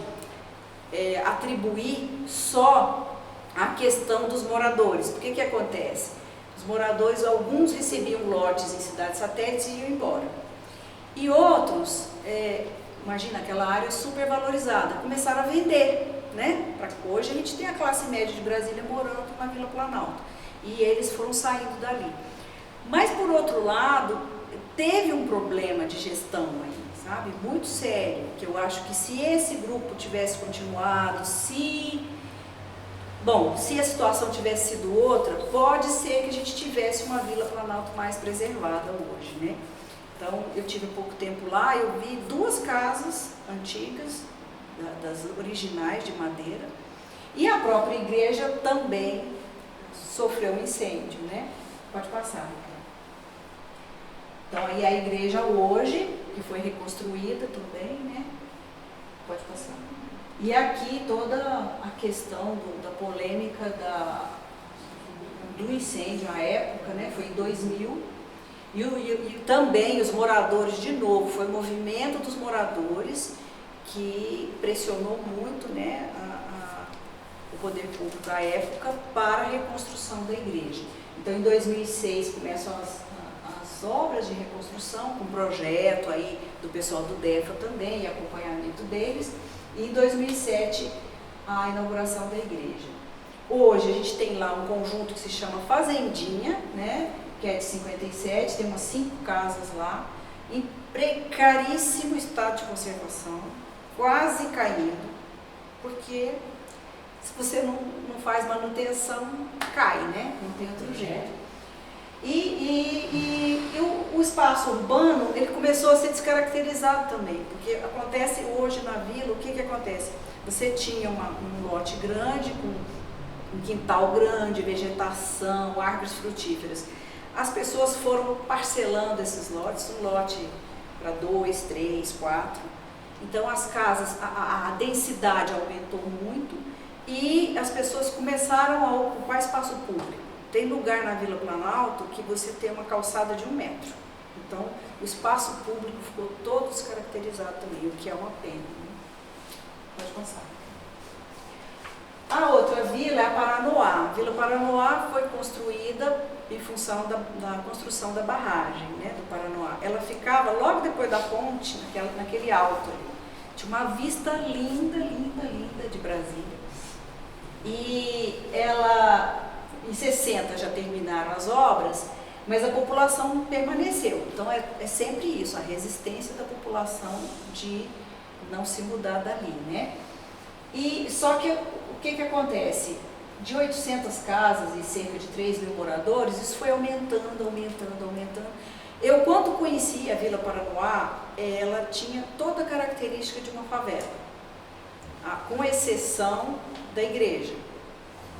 atribuir só a questão dos moradores. Porque que acontece? Os moradores, alguns recebiam lotes em cidades satélites e iam embora. E outros, imagina aquela área super valorizada, começaram a vender, né? Hoje a gente tem a classe média de Brasília morando na Vila Planalto. E eles foram saindo dali. Mas, por outro lado, teve um problema de gestão aí, sabe? Muito sério, que eu acho que se esse grupo tivesse continuado, se a situação tivesse sido outra, pode ser que a gente tivesse uma Vila Planalto mais preservada hoje, né? Então, eu tive pouco tempo lá, eu vi 2 casas antigas, das originais de madeira, e a própria igreja também sofreu um incêndio, né? Pode passar. Então, aí a igreja hoje, que foi reconstruída também, né? Pode passar. E aqui toda a questão da polêmica do incêndio, à época, né? Foi em 2000. E também os moradores, de novo, foi o movimento dos moradores que pressionou muito, né, o poder público à época para a reconstrução da igreja. Então, em 2006 começam as obras de reconstrução, com projeto aí do pessoal do DEFA também, e acompanhamento deles, e em 2007 a inauguração da igreja. Hoje a gente tem lá um conjunto que se chama Fazendinha, né, que é de 57, tem umas 5 casas lá, em precaríssimo estado de conservação, quase caindo, porque se você não faz manutenção, cai, né? Não tem outro jeito. E o espaço urbano, ele começou a ser descaracterizado também, porque acontece hoje na vila, o que acontece? Você tinha um lote grande, com um quintal grande, vegetação, árvores frutíferas. As pessoas foram parcelando esses lotes, um lote para 2, 3, 4. Então as casas, a densidade aumentou muito e as pessoas começaram a ocupar espaço público. Tem lugar na Vila Planalto que você tem uma calçada de 1 metro. Então o espaço público ficou todo descaracterizado também, o que é uma pena, né? Pode passar. A outra vila é a Paranoá. A Vila Paranoá foi construída em função da construção da barragem, né, do Paranoá. Ela ficava logo depois da ponte, naquele alto ali. Tinha uma vista linda, linda, linda de Brasília. E ela, em 60 já terminaram as obras, mas a população permaneceu. Então é sempre isso, a resistência da população de não se mudar dali, né? E só que o que acontece? De 800 casas e cerca de 3 mil moradores, isso foi aumentando, aumentando, aumentando. Eu, quando conheci a Vila Paranoá, ela tinha toda a característica de uma favela, com exceção da igreja.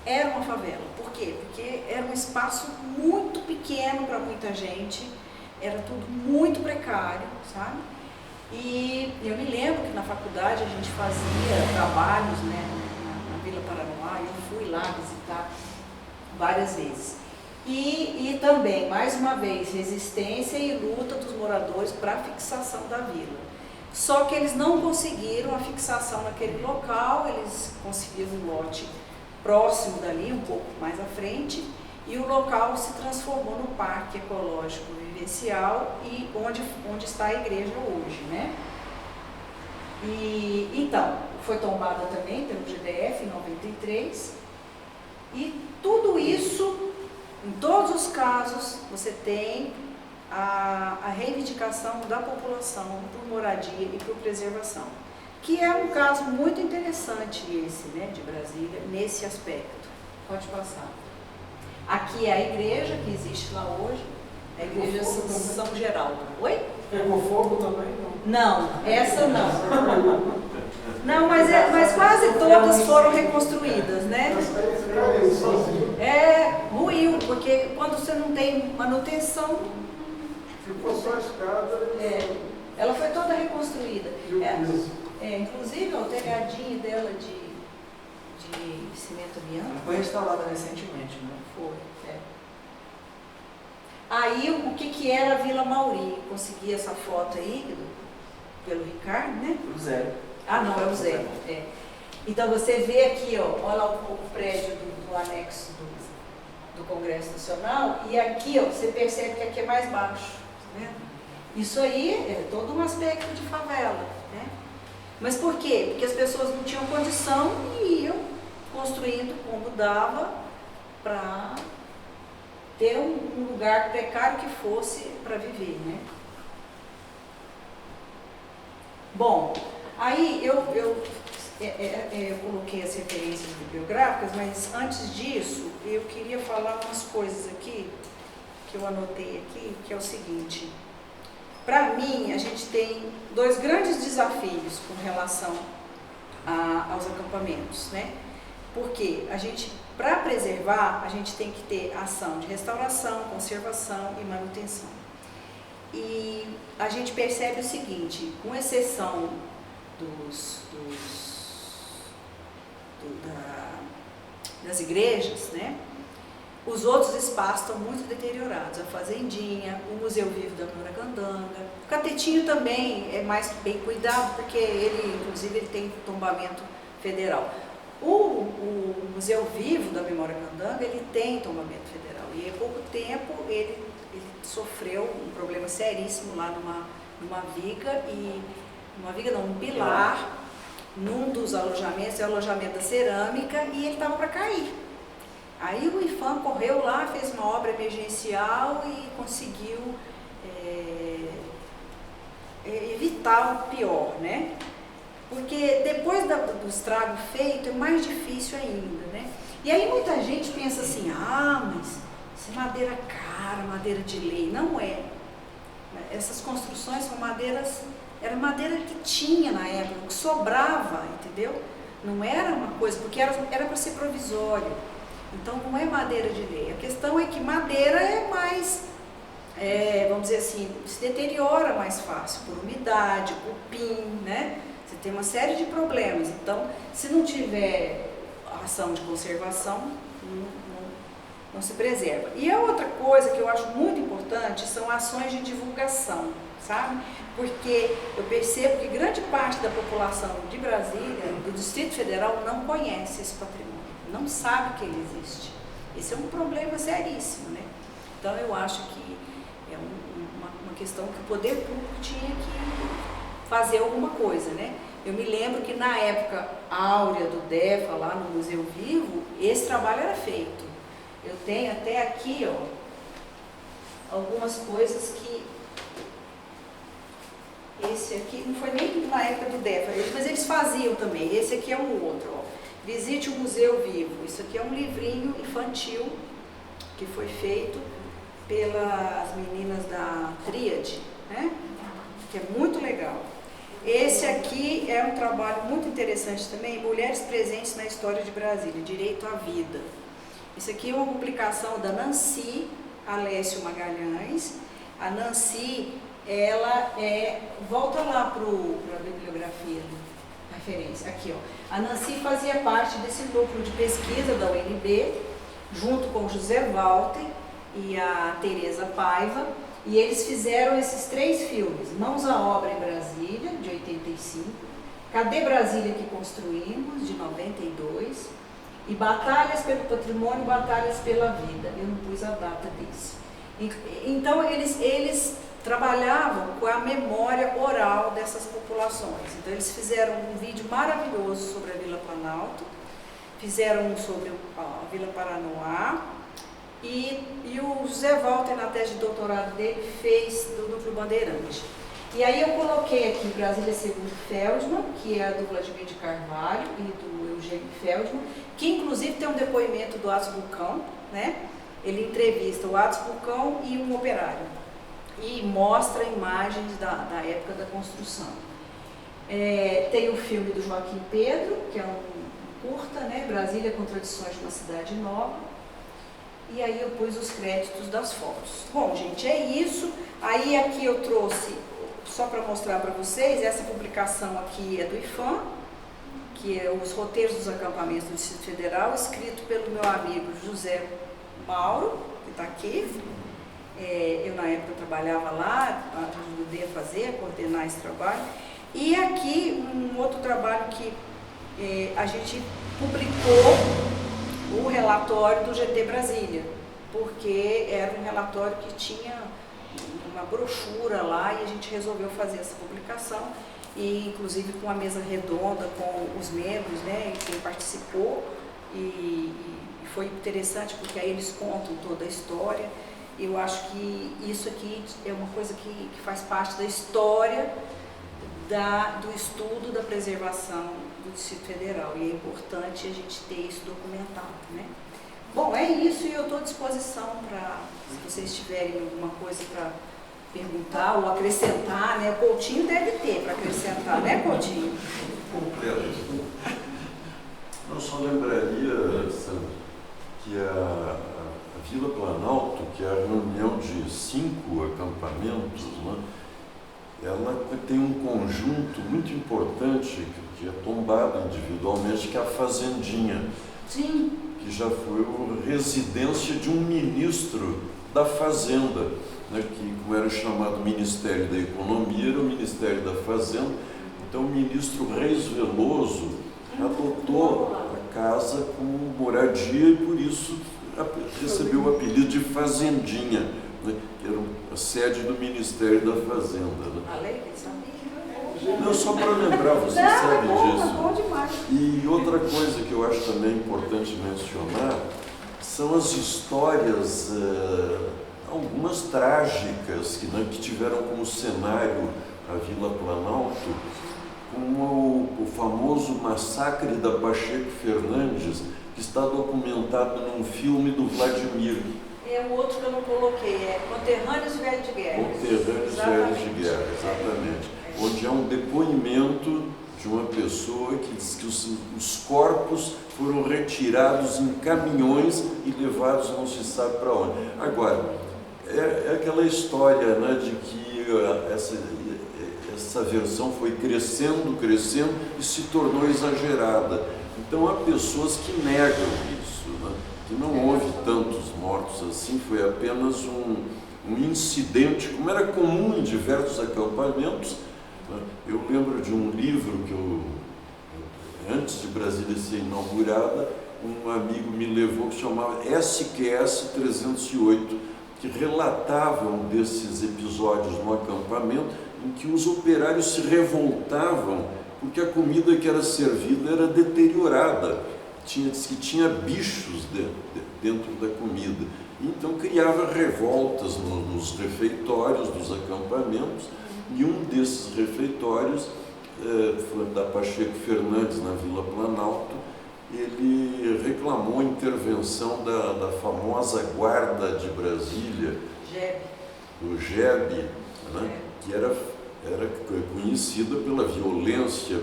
Era uma favela. Por quê? Porque era um espaço muito pequeno para muita gente, era tudo muito precário, sabe? E eu me lembro que na faculdade a gente fazia trabalhos, né, na Vila Paranoá, eu fui lá visitar várias vezes. E também, mais uma vez, resistência e luta dos moradores para a fixação da vila. Só que eles não conseguiram a fixação naquele local, eles conseguiram um lote próximo dali, um pouco mais à frente, e o local se transformou no Parque Ecológico Vivencial, e onde está a igreja hoje, né? E então, foi tombada também pelo GDF em 93, E tudo isso, em todos os casos, você tem a reivindicação da população por moradia e por preservação, que é um caso muito interessante esse, né, de Brasília, nesse aspecto. Pode passar. Aqui é a igreja que existe lá hoje, a igreja São Geraldo. Oi? Pegou fogo também? Não, essa não. Não, mas quase todas foram reconstruídas, né? Caiu sozinho. Ruiu, porque quando você não tem manutenção, Ficou só a escada ela foi toda reconstruída. e o piso. Inclusive o telhadinho dela de cimento amianto. Foi restaurada recentemente, né? Foi. Aí o que era a Vila Mauri? Consegui essa foto aí pelo Ricardo, né? O Zé. Ah, não, é o Zé. Então você vê aqui, ó, olha lá o prédio do anexo do Congresso Nacional, e aqui, ó, você percebe que aqui é mais baixo. Tá vendo? Isso aí é todo um aspecto de favela, né? Mas por quê? Porque as pessoas não tinham condição e iam construindo como dava para ter um lugar precário que fosse para viver, né? Bom, aí eu coloquei as referências bibliográficas, mas antes disso eu queria falar umas coisas aqui que eu anotei aqui, que é o seguinte. Para mim, a gente tem dois grandes desafios com relação aos acampamentos, né? Porque para preservar, a gente tem que ter ação de restauração, conservação e manutenção. E a gente percebe o seguinte, com exceção das igrejas, né? Os outros espaços estão muito deteriorados. A Fazendinha, o Museu Vivo da Memoracandanga. O Catetinho também é mais bem cuidado, porque inclusive, ele tem tombamento federal. O Museu Vivo da Memoracandanga, ele tem tombamento federal. E há pouco tempo ele sofreu um problema seríssimo lá numa viga, num pilar, num dos alojamentos, é o alojamento da cerâmica, e ele estava para cair. Aí o IPHAN correu lá, fez uma obra emergencial e conseguiu evitar o pior, né? Porque depois do estrago feito é mais difícil ainda, né? E aí muita gente pensa assim, mas isso é madeira cara, madeira de lei. Não é. Essas construções são era madeira que tinha na época, que sobrava, entendeu? Não era uma coisa, porque era para ser provisório. Então não é madeira de lei. A questão é que madeira é mais, vamos dizer assim, se deteriora mais fácil por umidade, cupim, né? Você tem uma série de problemas. Então, se não tiver ação de conservação, não se preserva. E a outra coisa que eu acho muito importante são ações de divulgação, sabe? Porque eu percebo que grande parte da população de Brasília, do Distrito Federal, não conhece esse patrimônio, não sabe que ele existe. Esse é um problema seríssimo, né? Então eu acho que é uma questão que o poder público tinha que fazer alguma coisa, né? Eu me lembro que na época áurea do DEFA, lá no Museu Vivo, esse trabalho era feito. Eu tenho até aqui, ó, algumas coisas que... Esse aqui, não foi nem na época do DEFA, mas eles faziam também. Esse aqui é um outro, ó. Visite o Museu Vivo. Isso aqui é um livrinho infantil que foi feito pelas meninas da Tríade, né? Que é muito legal. Esse aqui é um trabalho muito interessante também, Mulheres Presentes na História de Brasília, Direito à Vida. Isso aqui é uma publicação da Nancy Alessio Magalhães. A Nancy, ela volta lá para a bibliografia, referência, aqui, ó. A Nancy fazia parte desse núcleo de pesquisa da UNB, junto com o José Walter e a Tereza Paiva, e eles fizeram esses 3 filmes, Mãos à Obra em Brasília, de 85, Cadê Brasília que Construímos, de 92, e Batalhas pelo Patrimônio, Batalhas pela Vida. Eu não pus a data disso. Então, eles trabalhavam com a memória oral dessas populações. Então, eles fizeram um vídeo maravilhoso sobre a Vila Planalto, fizeram um sobre a Vila Paranoá, e o José Walter, na tese de doutorado dele, fez do Núcleo Bandeirante. E aí eu coloquei aqui Brasília segundo Feldman, que é do Vladimir de Carvalho e do Eugênio Feldman, que inclusive tem um depoimento do Atos Bulcão, né? Ele entrevista o Atos Bulcão e um operário e mostra imagens da época da construção. Tem o filme do Joaquim Pedro, que é um curta, né? Brasília com tradições de uma cidade nova. E aí eu pus os créditos das fotos. Bom, gente, é isso. Aí aqui eu trouxe, só para mostrar para vocês, essa publicação aqui é do IFAM, que é os roteiros dos acampamentos do Distrito Federal, escrito pelo meu amigo José Mauro, que está aqui. Eu na época trabalhava lá, ajudei a fazer, a coordenar esse trabalho. E aqui um outro trabalho que a gente publicou, o relatório do GT Brasília, porque era um relatório que tinha uma brochura lá e a gente resolveu fazer essa publicação, e inclusive com a mesa redonda com os membros, né, e quem participou, e foi interessante porque aí eles contam toda a história. Eu acho que isso aqui é uma coisa que faz parte da história do estudo da preservação do Distrito Federal, e é importante a gente ter isso documentado, né? Bom, é isso, e eu estou à disposição para, se vocês tiverem alguma coisa para perguntar ou acrescentar, né? O Coutinho deve ter para acrescentar, né, Coutinho? Completo. Eu só lembraria, Sandra, que a Vila Planalto, que é a reunião de 5 acampamentos, né? Ela tem um conjunto muito importante que é tombado individualmente, que é a Fazendinha. Sim. Que já foi a residência de um ministro da Fazenda, né, que, como era chamado Ministério da Economia, era o Ministério da Fazenda. Então o ministro Reis Veloso adotou a casa como moradia e por isso recebeu o apelido de Fazendinha, né, que era a sede do Ministério da Fazenda. Né? Falei que sabia. Não, só para lembrar, você sabe disso. Bom demais. E outra coisa que eu acho também importante mencionar são as histórias, algumas trágicas, que tiveram como cenário a Vila Planalto, como o famoso massacre da Pacheco Fernandes, que está documentado num filme do Vladimir. É um outro que eu não coloquei, é Conterrâneos Velhos de Guerra. Conterrâneos Velhos de Guerra, exatamente. Onde há um depoimento de uma pessoa que diz que os corpos foram retirados em caminhões e levados não se sabe para onde. Agora, é aquela história, né, de que essa versão foi crescendo e se tornou exagerada. Então há pessoas que negam isso, né, que não houve tantos mortos assim, foi apenas um incidente, como era comum em diversos acampamentos. Eu lembro de um livro que antes de Brasília ser inaugurada, um amigo me levou, que chamava SQS 308, que relatava um desses episódios no acampamento em que os operários se revoltavam porque a comida que era servida era deteriorada, diz que tinha bichos dentro da comida. Então criava revoltas nos refeitórios dos acampamentos. E um desses refeitórios, foi da Pacheco Fernandes, na Vila Planalto, ele reclamou a intervenção da famosa Guarda de Brasília, do GEB, né, que era conhecida pela violência,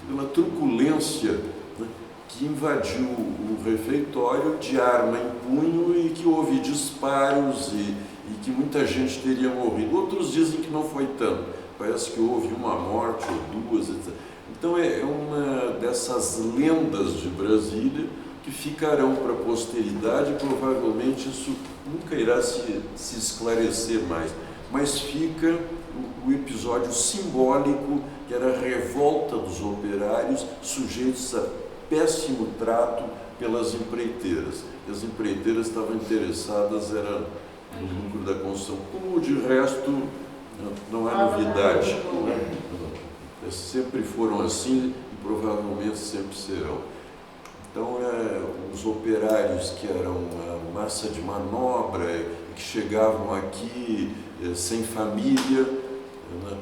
pela truculência, né, que invadiu o refeitório de arma em punho e que houve disparos e que muita gente teria morrido. Outros dizem que não foi tanto, parece que houve uma morte ou duas, etc. Então é uma dessas lendas de Brasília que ficarão para a posteridade, e provavelmente isso nunca irá se esclarecer mais. Mas fica o episódio simbólico, que era a revolta dos operários sujeitos a péssimo trato pelas empreiteiras. As empreiteiras estavam interessadas no lucro da construção, como de resto não há novidade. Né? Sempre foram assim, provavelmente sempre serão. Então, os operários que eram massa de manobra, que chegavam aqui sem família, né,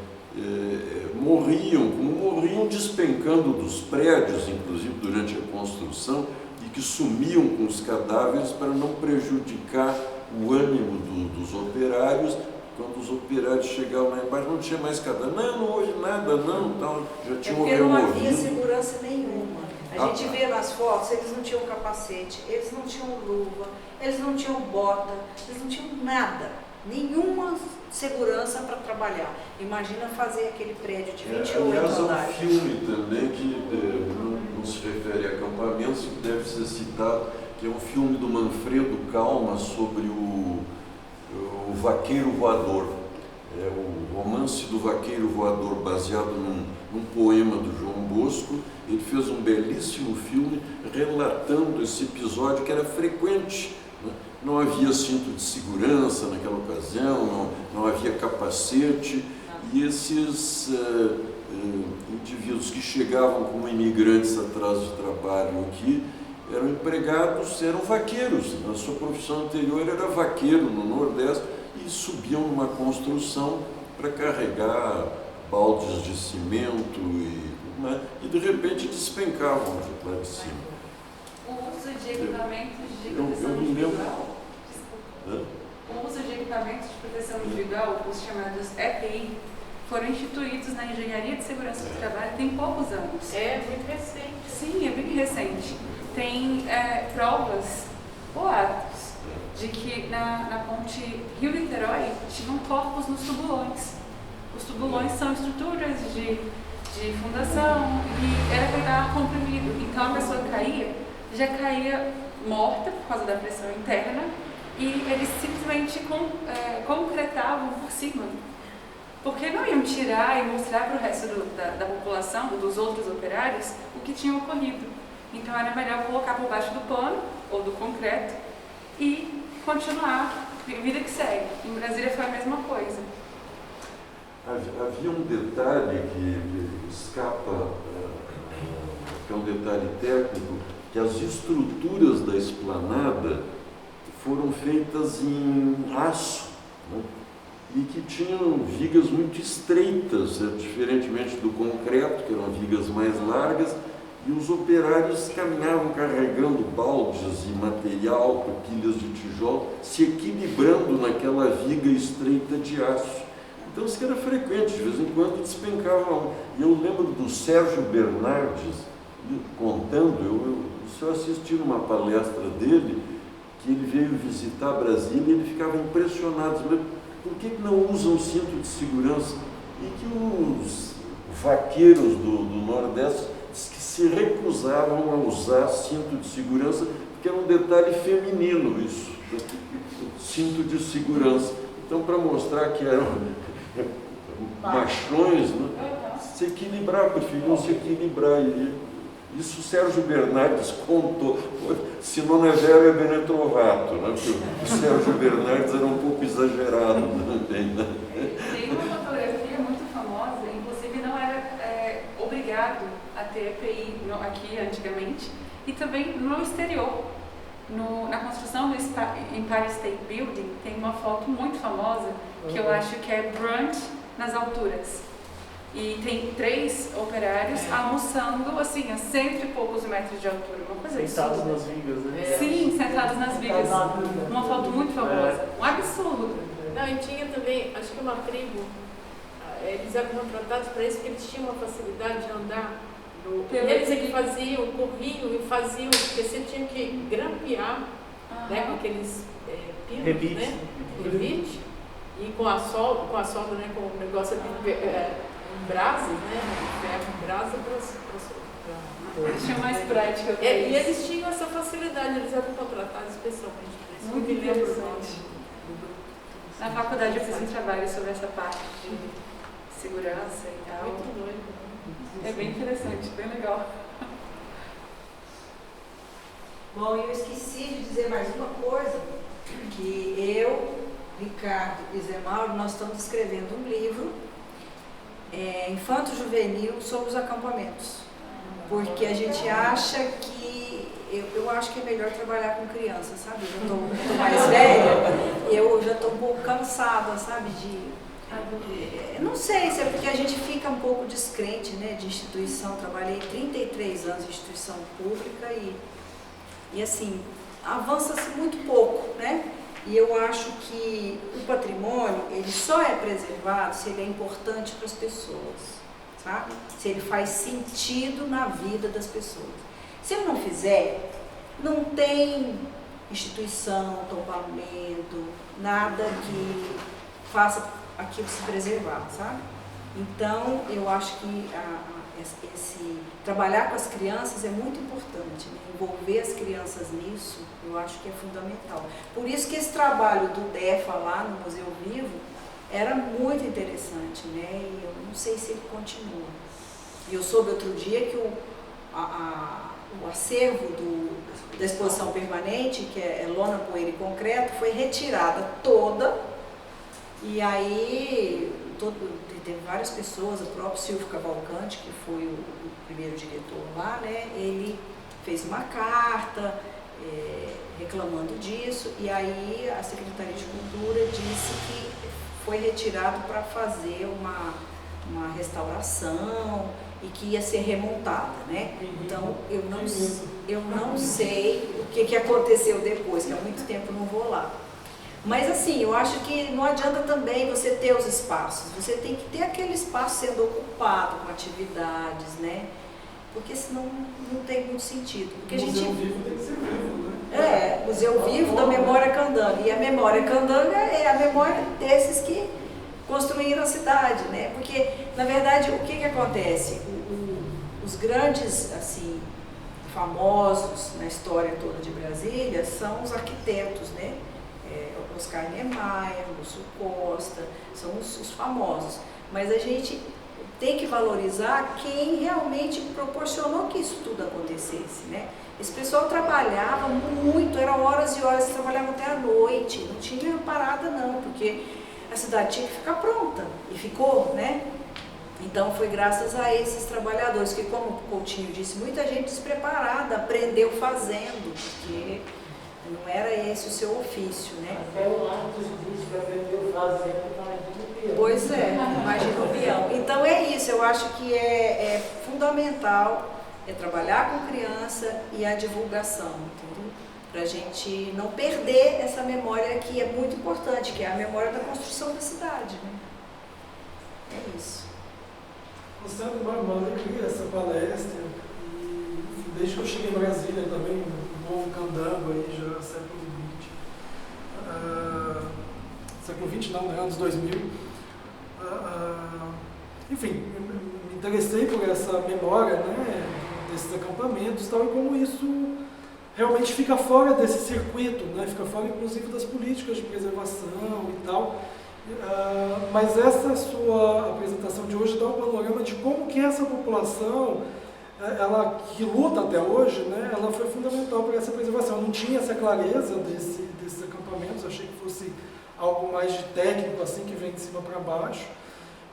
morriam despencando dos prédios, inclusive durante a construção, e que sumiam com os cadáveres para não prejudicar o ânimo dos operários. Quando os operários chegavam lá embaixo, não tinha mais cadáver. Não houve nada, não, então, já tinham porque não havia removido. segurança nenhuma. A gente vê nas fotos, eles não tinham capacete, eles não tinham luva, eles não tinham bota, eles não tinham nada, nenhuma segurança para trabalhar. Imagina fazer aquele prédio de 28 aliás, andares. há um filme também que não se refere a acampamentos, que deve ser citado, que é um filme do Manfredo Calma sobre o Vaqueiro Voador. É o romance do Vaqueiro Voador, baseado num poema do João Bosco. Ele fez um belíssimo filme relatando esse episódio que era frequente, né? Não havia cinto de segurança naquela ocasião, não havia capacete, e esses indivíduos que chegavam como imigrantes atrás de trabalho aqui eram empregados, eram vaqueiros. A sua profissão anterior era vaqueiro no Nordeste, e subiam numa construção para carregar baldes de cimento e de repente despencavam lá de cima. O uso de equipamentos de Eu proteção me lembro. individual, o uso de equipamentos de proteção individual, os chamados EPI, foram instituídos na Engenharia de Segurança do Trabalho tem poucos anos. É muito recente. Sim, é bem recente. Tem provas, boatos, de que na ponte Rio-Niterói tinham corpos nos tubulões. Os tubulões são estruturas de fundação e era feito ar comprimido. Então a pessoa já caía morta por causa da pressão interna, e eles simplesmente concretavam por cima. Porque não iam tirar e mostrar para o resto da população, dos outros operários, o que tinha ocorrido. Então era melhor colocar por baixo do pano ou do concreto e continuar, vida que segue. Em Brasília foi a mesma coisa. Havia um detalhe que escapa, que é um detalhe técnico, que as estruturas da esplanada foram feitas em aço, né? E que tinham vigas muito estreitas, diferentemente do concreto, que eram vigas mais largas, e os operários caminhavam carregando baldes e material, pilhas de tijolo, se equilibrando naquela viga estreita de aço. Então isso era frequente, de vez em quando despencava um. E eu lembro do Sérgio Bernardes contando, eu assisti numa palestra dele, que ele veio visitar Brasília e ele ficava impressionado. Por que não usam cinto de segurança? E que os vaqueiros do Nordeste que se recusavam a usar cinto de segurança, porque era um detalhe feminino isso, cinto de segurança. Então, para mostrar que eram machões, né, se equilibrar, preferiam se equilibrar. Isso o Sérgio Bernardes contou. Se não é velho, é Bene Trovato, né? Porque o Sérgio Bernardes era um pouco exagerado também, né? Tem uma fotografia muito famosa, inclusive não era obrigado a ter EPI aqui antigamente, e também no exterior. Na construção do Empire State Building tem uma foto muito famosa, que eu acho que é brunch nas alturas. E tem 3 operários almoçando, assim, a 100 e poucos metros de altura, uma coisa Sentados absurda. nas vigas, né? Sim, sentados nas vigas. Uma foto muito famosa. Um absurdo. Não, e tinha também, acho que uma tribo, eles eram contratados para isso, porque eles tinham uma facilidade de andar. E eles é que faziam, corriam e faziam, porque você tinha que grampear, né, com aqueles pinos, Rebite. né? Rebite. E com a solda, né, com o negócio de brasas, né? Ferro em brasa para Tinha mais prática. E eles tinham essa facilidade, eles eram contratados especialmente para isso. Muito Eu me lembro interessante. Na faculdade eu fiz um trabalho sobre essa parte de segurança e tal. Muito doido. É bem interessante, bem legal. Bom, eu esqueci de dizer mais uma coisa, que eu, Ricardo e Zé Mauro, nós estamos escrevendo um livro infanto-juvenil sobre os acampamentos. porque a gente acha que, eu acho que é melhor trabalhar com criança, sabe? Eu tô mais velha, eu já estou um pouco cansada, sabe? Não sei se é porque a gente fica um pouco descrente, né, de instituição. Trabalhei 33 anos em instituição pública e assim, avança-se muito pouco, né? E eu acho que o patrimônio, ele só é preservado se ele é importante para as pessoas, sabe? Se ele faz sentido na vida das pessoas. Se ele não fizer, não tem instituição, tombamento, nada que faça aquilo se preservar, sabe? Então, eu acho que esse trabalhar com as crianças é muito importante, né? Envolver as crianças nisso, eu acho que é fundamental. Por isso que esse trabalho do DEFA lá no Museu Vivo era muito interessante, né? E eu não sei se ele continua. E eu soube outro dia que o acervo da exposição permanente, que é lona, poeira e concreto, foi retirada toda. E aí, teve várias pessoas, o próprio Silvio Cavalcante, que foi o primeiro diretor lá, né, ele fez uma carta reclamando disso, e aí a Secretaria de Cultura disse que foi retirado para fazer uma restauração e que ia ser remontada, né? Então, eu não sei o que aconteceu depois, que há muito tempo eu não vou lá. Mas assim, eu acho que não adianta também você ter os espaços, você tem que ter aquele espaço sendo ocupado com atividades, né? Porque senão não tem muito sentido. Porque Museu vivo tem que ser vivo, né? Museu vivo da memória candanga. E a memória candanga é a memória desses que construíram a cidade, né? Porque, na verdade, o que acontece? Os grandes, assim, famosos na história toda de Brasília são os arquitetos, né? Oscar Niemeyer, Lúcio Costa, são os famosos. Mas a gente tem que valorizar quem realmente proporcionou que isso tudo acontecesse, né? Esse pessoal trabalhava muito, eram horas e horas, trabalhavam até à noite, não tinha parada não, porque a cidade tinha que ficar pronta, e ficou, né? Então foi graças a esses trabalhadores, que como o Coutinho disse, muita gente despreparada aprendeu fazendo, porque não era esse o seu ofício, né? Até o Marcos disse que aprendeu fazendo, imagina o peão. Pois é, imagina o peão. Então é isso, eu acho que é fundamental trabalhar com criança e a divulgação, entendeu? Para a gente não perder essa memória que é muito importante, que é a memória da construção da cidade, né? É isso. Gostando uma alegria essa palestra, e enfim, desde que eu cheguei em Brasília também, bom candango aí, já século XX. Século XX não, né? Anos 2000. Enfim, me interessei por essa memória, né, desses acampamentos, tal, e como isso realmente fica fora desse circuito, né, fica fora inclusive das políticas de preservação e tal. Mas essa sua apresentação de hoje dá um panorama de como que essa população, ela que luta até hoje, né, ela foi fundamental para essa preservação. Eu não tinha essa clareza desses acampamentos, achei que fosse algo mais de técnico, assim, que vem de cima para baixo.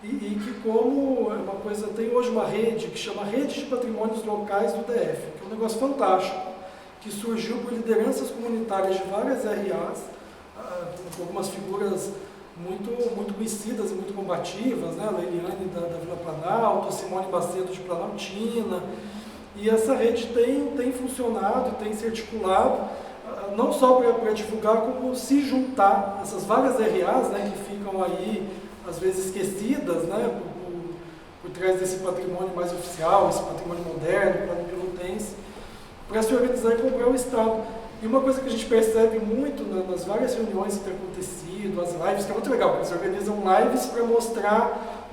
E que como é uma coisa, tem hoje uma rede que chama Rede de Patrimônios Locais do DF, que é um negócio fantástico, que surgiu por lideranças comunitárias de várias RAs, com algumas figuras muito conhecidas e muito combativas, né? A Leiliane da Vila Planalto, a Simone Bacedo de Planaltina, e essa rede tem funcionado, tem se articulado, não só para divulgar, como se juntar essas várias RAs, né, que ficam aí, às vezes esquecidas, né, por trás desse patrimônio mais oficial, esse patrimônio moderno, plano-pilotense, para se organizar e comprar o Estado. E uma coisa que a gente percebe muito nas várias reuniões que têm acontecido, as lives, que é muito legal, porque eles organizam lives para mostrar,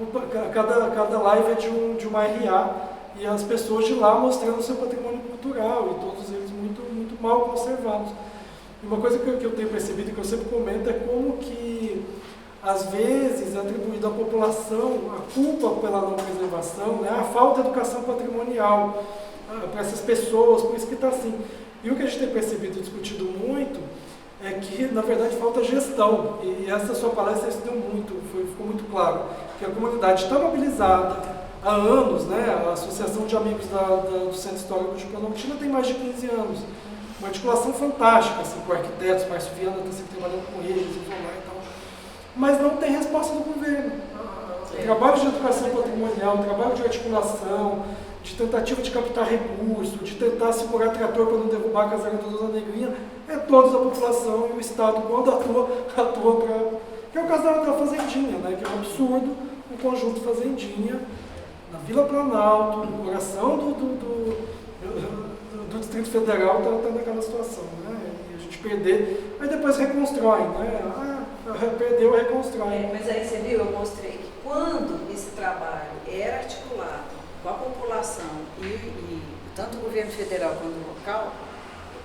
cada live é de uma RA, e as pessoas de lá mostrando o seu patrimônio cultural, e todos eles muito mal conservados. E uma coisa que eu tenho percebido, que eu sempre comento, é como que, às vezes, é atribuído à população a culpa pela não preservação, né, a falta de educação patrimonial para essas pessoas, por isso que está assim. E o que a gente tem percebido e discutido muito é que, na verdade, falta gestão. E essa sua palestra isso deu ficou muito claro, que a comunidade está mobilizada, há anos, né? A Associação de Amigos do Centro Histórico de Planaltina tem mais de 15 anos. Uma articulação fantástica, assim, com arquitetos, Márcio Viana está sempre trabalhando com eles, e vão lá e tal. Mas não tem resposta do governo. Trabalho de educação patrimonial, trabalho de articulação, de tentativa de captar recursos, de tentar segurar trator para não derrubar a caserna do Dona Negrinha, é toda a população e o Estado, quando atua para... Que é o caso da Fazendinha, né? Que é um absurdo, um conjunto Fazendinha, na Vila Planalto, no coração do Distrito Federal, está naquela situação, né? E a gente perder, aí depois reconstrói, né? Perdeu, reconstrói. Mas aí você viu, eu mostrei que quando esse trabalho era articulado com a população e tanto o governo federal quanto o local,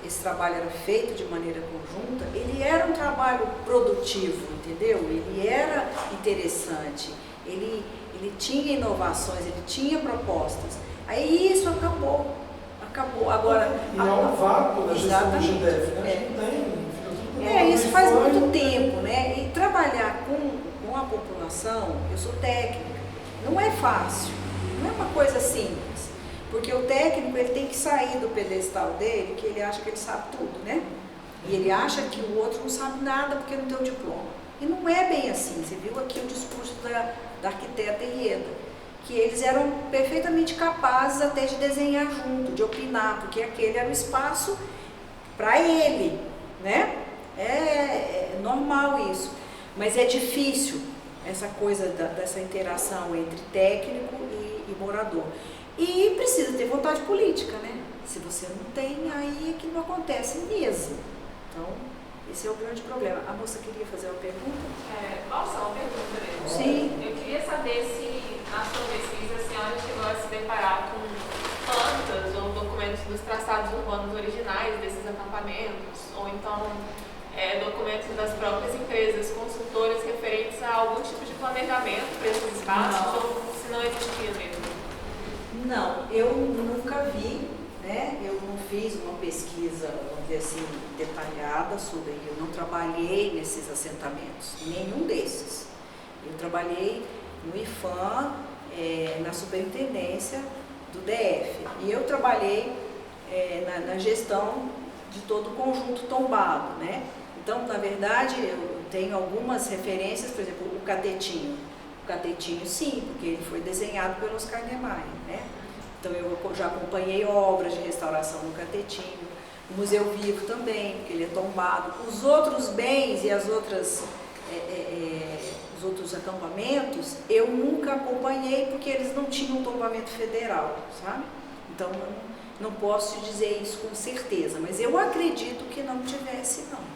esse trabalho era feito de maneira conjunta, ele era um trabalho produtivo, entendeu? Ele era interessante, ele tinha inovações, ele tinha propostas. Aí isso acabou. Agora, e há um vácuo na gestão do GDF, né? Não tem. Isso faz muito tempo, né? E trabalhar com a população, eu sou técnica, não é fácil, não é uma coisa simples, porque o técnico ele tem que sair do pedestal dele, que ele acha que ele sabe tudo, né? E ele acha que o outro não sabe nada porque não tem o diploma. E não é bem assim, você viu aqui o discurso da arquiteta Ieda, que eles eram perfeitamente capazes até de desenhar junto, de opinar, porque aquele era o espaço para ele, né? É normal isso, mas é difícil essa coisa dessa interação entre técnico e morador. E precisa ter vontade política, né? Se você não tem, aí é que não acontece mesmo. Então, esse é o grande problema. A moça queria fazer uma pergunta? Posso uma pergunta mesmo? Sim. Eu queria saber se na sua pesquisa a senhora chegou a se deparar com plantas ou documentos dos traçados urbanos originais desses acampamentos, ou então documentos das próprias empresas consultoras referentes a algum tipo de planejamento para esses espaços, ou se não existia mesmo? Não, eu nunca vi, né? Eu não fiz uma pesquisa, vamos dizer assim, detalhada sobre, eu não trabalhei nesses assentamentos, nenhum desses. Eu trabalhei no IFAM, na superintendência do DF, e eu trabalhei na gestão de todo o conjunto tombado, né? Então, na verdade, eu tenho algumas referências, por exemplo, o Catetinho. O Catetinho, sim, porque ele foi desenhado pelo Oscar Niemeyer, né? Então, eu já acompanhei obras de restauração no Catetinho. O Museu Vivo também, porque ele é tombado. Os outros bens e os outros acampamentos, eu nunca acompanhei, porque eles não tinham tombamento federal, sabe? Então, não posso te dizer isso com certeza, mas eu acredito que não tivesse, não.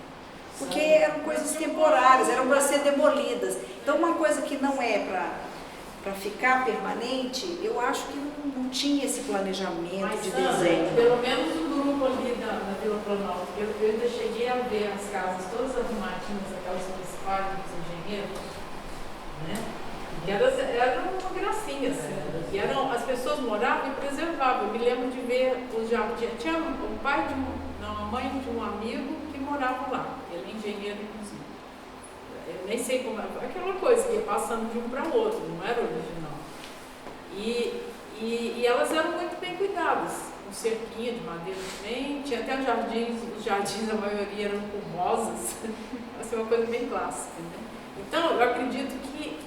Porque eram coisas temporárias, eram para ser demolidas. Então, uma coisa que não é para ficar permanente, eu acho que não tinha esse planejamento de desenho. Pelo menos o grupo ali na Vila Planalto, eu ainda cheguei a ver as casas todas arrumadinhas, aquelas municipais dos engenheiros, né? Que era uma gracinha, assim. E as pessoas moravam e preservavam. Eu me lembro de ver os jardins. Tinha a mãe de um amigo que morava lá. Ele é engenheiro, inclusive. Eu nem sei como era. Aquela coisa que ia passando de um para o outro, não era original. E elas eram muito bem cuidadas. Um cerquinho de madeira também. Tinha até os jardins, a maioria eram com rosas. Assim, uma coisa bem clássica, né? Então, eu acredito que,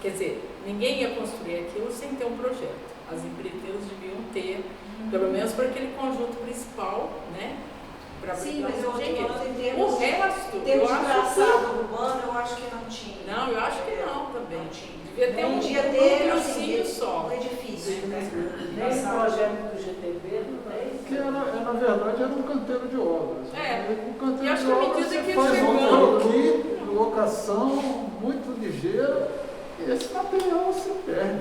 quer dizer, ninguém ia construir aquilo sem ter um projeto. As empreiteiras deviam ter, pelo menos para aquele conjunto principal, né? Sim, mas eu o resto, eu acho traçado urbano, eu acho que não tinha. Não, eu acho que não também. Não tinha. Devia ter um dia só. Um edifício. Nem projeto do GTB, não tem. Que na verdade era um canteiro de obras. O canteiro E acho de que à obras medida que você faz chegando- um croquis, locação muito ligeira, e esse material se perde.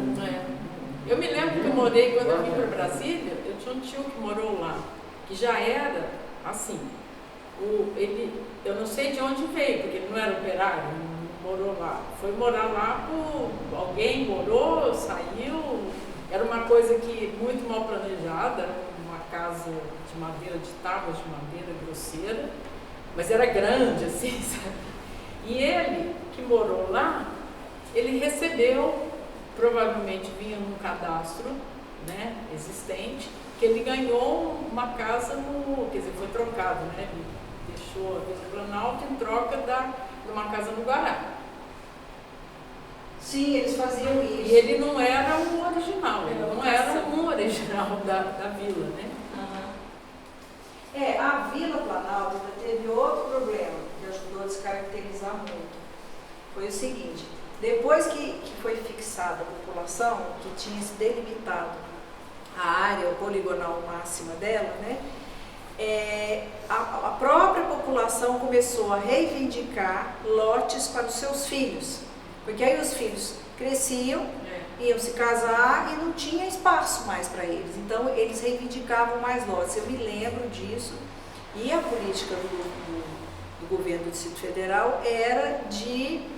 Eu me lembro que eu morei, quando eu vim para Brasília, eu tinha um tio que morou lá, que já era assim. Eu não sei de onde veio, porque ele não era operário, não morou lá. Foi morar lá alguém morou, saiu. Era uma coisa que muito mal planejada, era uma casa de madeira, de tábuas de madeira grosseira, mas era grande, assim, sabe? E ele, que morou lá, ele recebeu provavelmente vinha num cadastro, né, existente, que ele ganhou uma casa quer dizer, foi trocado, né? Ele deixou a Vila Planalto em troca de uma casa no Guará. Sim, eles faziam isso. E ele não era um original, ele não era um original da vila, né? A Vila Planalto ainda teve outro problema que ajudou a descaracterizar muito. Foi o seguinte, depois que foi fixada a população, que tinha se delimitado a área poligonal máxima dela, né? A própria população começou a reivindicar lotes para os seus filhos, porque aí os filhos cresciam, iam se casar e não tinha espaço mais para eles, então eles reivindicavam mais lotes. Eu me lembro disso, e a política do governo do Distrito Federal era de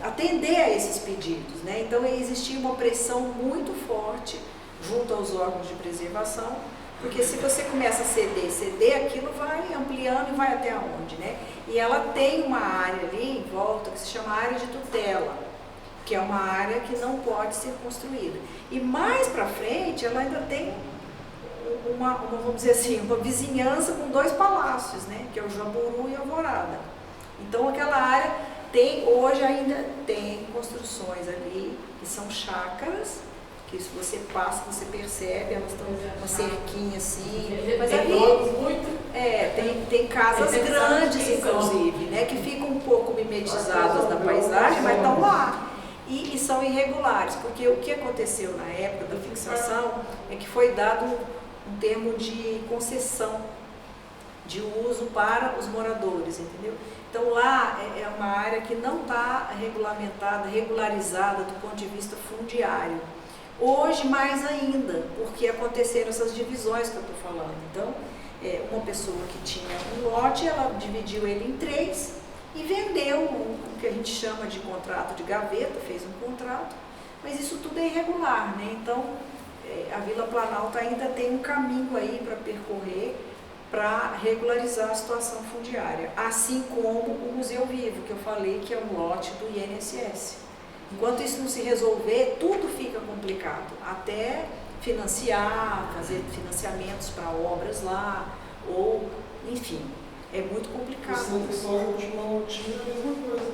atender a esses pedidos, né? Então existia uma pressão muito forte junto aos órgãos de preservação, porque se você começa a ceder, aquilo vai ampliando e vai até onde, né? E ela tem uma área ali em volta que se chama área de tutela, que é uma área que não pode ser construída. E mais para frente ela ainda tem vamos dizer assim, uma vizinhança com 2 palácios, né? Que é o Jaburu e a Alvorada. Então aquela área hoje ainda tem construções ali que são chácaras, que se você passa, você percebe, elas estão uma cerquinha assim, mas ali tem casas grandes, inclusive, né, que ficam um pouco mimetizadas na paisagem, mas estão lá. E são irregulares, porque o que aconteceu na época da fixação é que foi dado um termo de concessão de uso para os moradores, entendeu? Então lá é uma área que não está regulamentada, regularizada do ponto de vista fundiário. Hoje mais ainda, porque aconteceram essas divisões que eu estou falando. Então, uma pessoa que tinha um lote, ela dividiu ele em 3 e vendeu o que a gente chama de contrato de gaveta, fez um contrato, mas isso tudo é irregular, né? Então, a Vila Planalto ainda tem um caminho aí para percorrer para regularizar a situação fundiária, assim como o Museu Vivo, que eu falei que é um lote do INSS. Enquanto isso não se resolver, tudo fica complicado, até financiar, fazer financiamentos para obras lá, ou, enfim, é muito complicado. O Centro Histórico de Manotinha é a mesma coisa.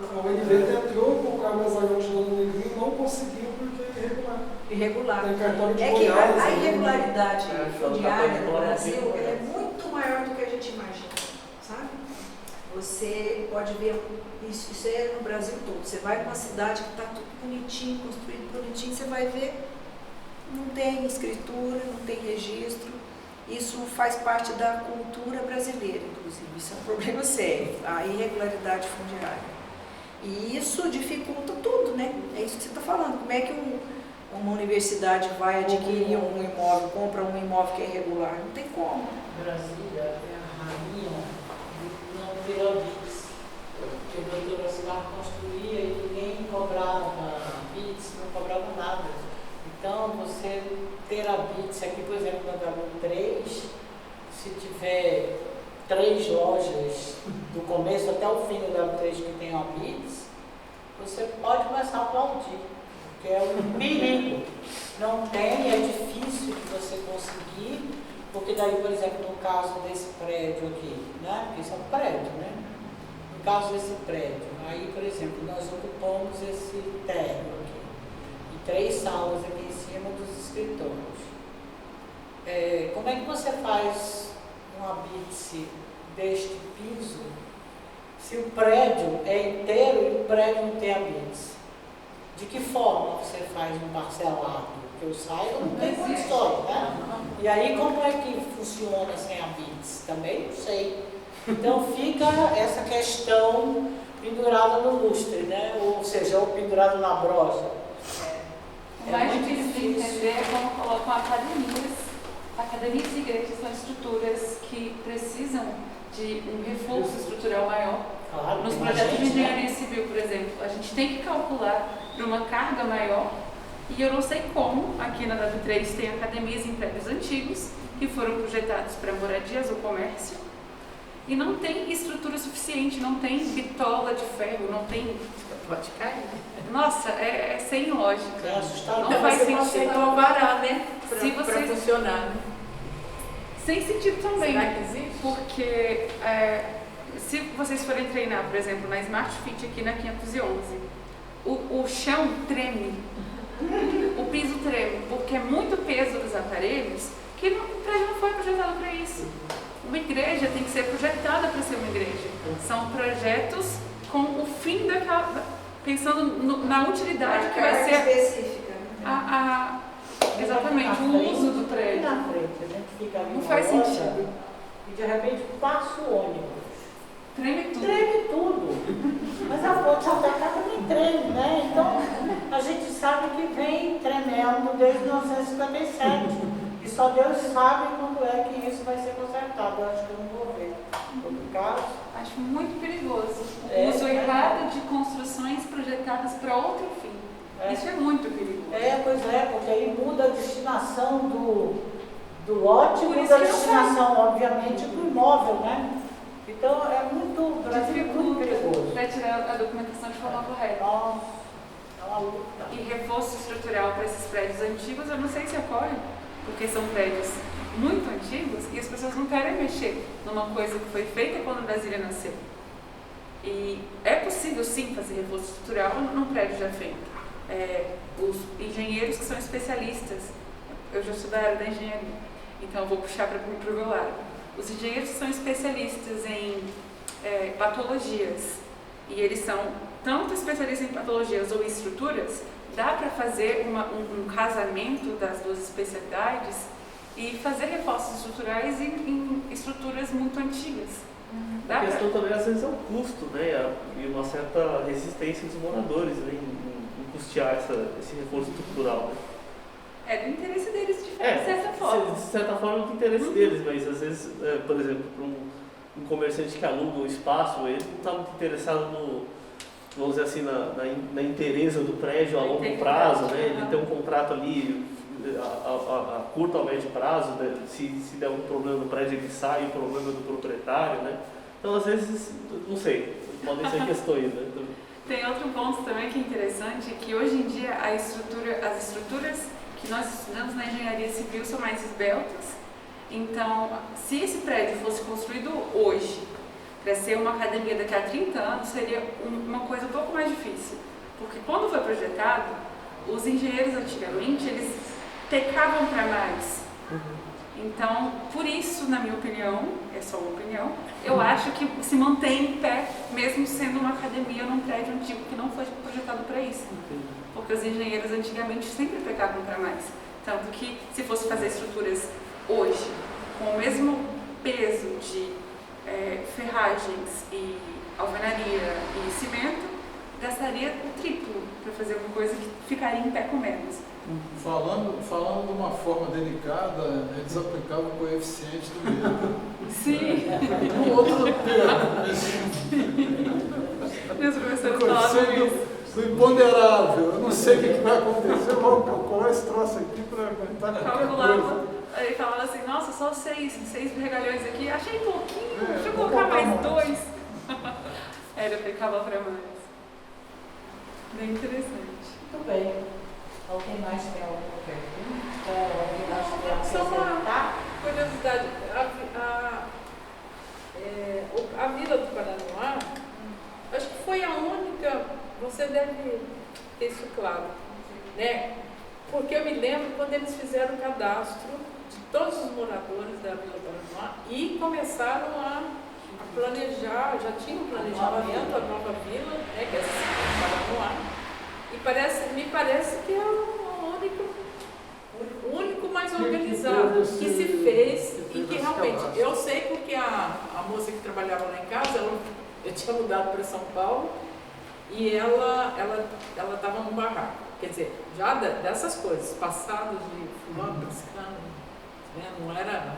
A UNB tentou comprar o Casarão de Dona Negrinha e não conseguiu porque é irregular. Irregular. Tem cartório de que Goiás, a irregularidade fundiária no tá Brasil ela é muito maior do que a gente imagina, sabe? Você pode ver, isso é no Brasil todo. Você vai numa cidade que está tudo bonitinho, construído bonitinho, você vai ver, não tem escritura, não tem registro. Isso faz parte da cultura brasileira, inclusive. Isso é um problema sério, a irregularidade fundiária. E isso dificulta tudo, né? É isso que você está falando. Como é que uma universidade vai adquirir um imóvel, compra um imóvel que é irregular? Não tem como. Brasília é a rainha de não ter habites. Porque o doutor Oscar construía e ninguém cobrava habites, não cobrava nada. Então, você ter habites aqui, por exemplo, na W3, se tiver 3 lojas do começo até o fim do W3 que tem habites, você pode começar a aplaudir, porque é um perigo. Não tem, é difícil de você conseguir, porque daí, por exemplo, no caso desse prédio aqui, né? Porque isso é um prédio, né? No caso desse prédio, aí, por exemplo, nós ocupamos esse térreo aqui, e 3 salas aqui em cima dos escritórios. Como é que você faz um habite deste piso se o prédio é inteiro e o prédio não tem habites? De que forma você faz um parcelado? Que eu saiba, não tem condições, né? E aí, como é que funciona sem habites? Também não sei. Então, fica essa questão pendurada no lustre, né? Ou seja, ou pendurada na brocha. O mais difícil de entender é como colocam academias. Academias e igrejas são estruturas que precisam de um reforço estrutural maior. Claro, nos projetos de engenharia civil, por exemplo, a gente tem que calcular para uma carga maior, e eu não sei como, aqui na W3 tem academias em prédios antigos, que foram projetados para moradias ou comércio, E não tem estrutura suficiente, não tem bitola de ferro, não tem... Pode cair. Nossa, é sem lógica. É assustador. Não faz você sentido. consegue varar, né? Se Pra você- funcionar, né? Sem sentido também. Será que existe? Porque se vocês forem treinar, por exemplo, na Smart Fit aqui na 511, o chão treme, o piso treme, porque é muito peso dos aparelhos que o prédio não foi projetado para isso. Uma igreja tem que ser projetada para ser uma igreja. São projetos com o fim daquela... pensando na utilidade que vai ser específica. exatamente, o uso do prédio. Na frente, a gente fica ali Não na faz loja sentido. E de repente passa o ônibus. Treme tudo. Treme tudo. Mas a ponte alta também treme, né? Então a gente sabe que vem tremendo desde 1957. E só Deus sabe quando é que isso vai ser consertado. Eu acho que eu não vou ver. No caso. Acho muito perigoso. O É, uso é. errado de construções projetadas para outro fim. É. Isso é muito perigoso. Pois é, porque aí muda a destinação do lote, Por isso muda a que não destinação, obviamente, do imóvel, né? Então é muito, Brasil é muito perigoso. Para tirar a documentação de forma correta. Nossa, é uma luta. E reforço estrutural para esses prédios antigos, eu não sei se ocorre, porque são prédios muito antigos e as pessoas não querem mexer numa coisa que foi feita quando Brasília nasceu. E é possível sim fazer reforço estrutural num prédio já feito. Os engenheiros que são especialistas, eu já sou da área da engenharia, então eu vou puxar para o meu lado. Os engenheiros que são especialistas em patologias, e eles são tanto especialistas em patologias ou estruturas, dá para fazer um casamento das duas especialidades e fazer reforços estruturais em estruturas muito antigas. A questão também às vezes é o custo, né? E uma certa resistência dos moradores, né? Em custear esse reforço estrutural. Né? É do interesse deles de certa forma. De certa forma é do interesse deles, mas às vezes, por exemplo, para um comerciante que aluga um espaço, ele não está muito interessado no, vamos dizer assim, na inteireza do prédio a longo prazo, né? Ele tem um contrato ali a curto ou médio prazo, né? Se der um problema no prédio ele sai, o problema é do proprietário, né? Então às vezes, não sei, podem ser questões, né? Tem outro ponto também que é interessante, que hoje em dia as estruturas que nós estudamos na engenharia civil são mais esbeltas. Então, se esse prédio fosse construído hoje, para ser uma academia daqui a 30 anos, seria uma coisa um pouco mais difícil. Porque quando foi projetado, os engenheiros antigamente, eles pecavam para mais. Então, por isso, na minha opinião, é só uma opinião, eu acho que se mantém em pé, mesmo sendo uma academia num prédio antigo que não foi projetado para isso. Porque os engenheiros antigamente sempre pecavam para mais. Tanto que, se fosse fazer estruturas hoje, com o mesmo peso de ferragens e alvenaria e cimento, gastaria o triplo para fazer uma coisa que ficaria em pé com menos. Falando de uma forma delicada, eles aplicavam o coeficiente do medo. Sim. E um outro termo. Meus professores O falavam coeficiente isso. do imponderável. Eu não sei o que vai acontecer, vamos calcular esse troço aqui para aguentar qualquer Calculava, coisa. aí falava assim, nossa, só 6 regalhões aqui, achei pouquinho, deixa eu vou colocar colocar mais mais. 2. Aí ele aplicava para mais. Bem interessante. Muito bem. Alguém mais tem alguma pergunta? Alguém mais tem a Só uma acrescentar? curiosidade, a Vila do Paranoá, acho que foi a única, você deve ter isso claro, né? Porque eu me lembro quando eles fizeram o cadastro de todos os moradores da Vila do Paranoá e começaram a planejar, já tinha um planejamento, a nova vila, né, que é a Paranoá, e me parece que é o único mais organizado que se fez e que realmente, eu sei porque a moça que trabalhava lá em casa, eu tinha mudado para São Paulo e ela estava num barraco, quer dizer, já dessas coisas, passadas de fulano, ciclano, né, não era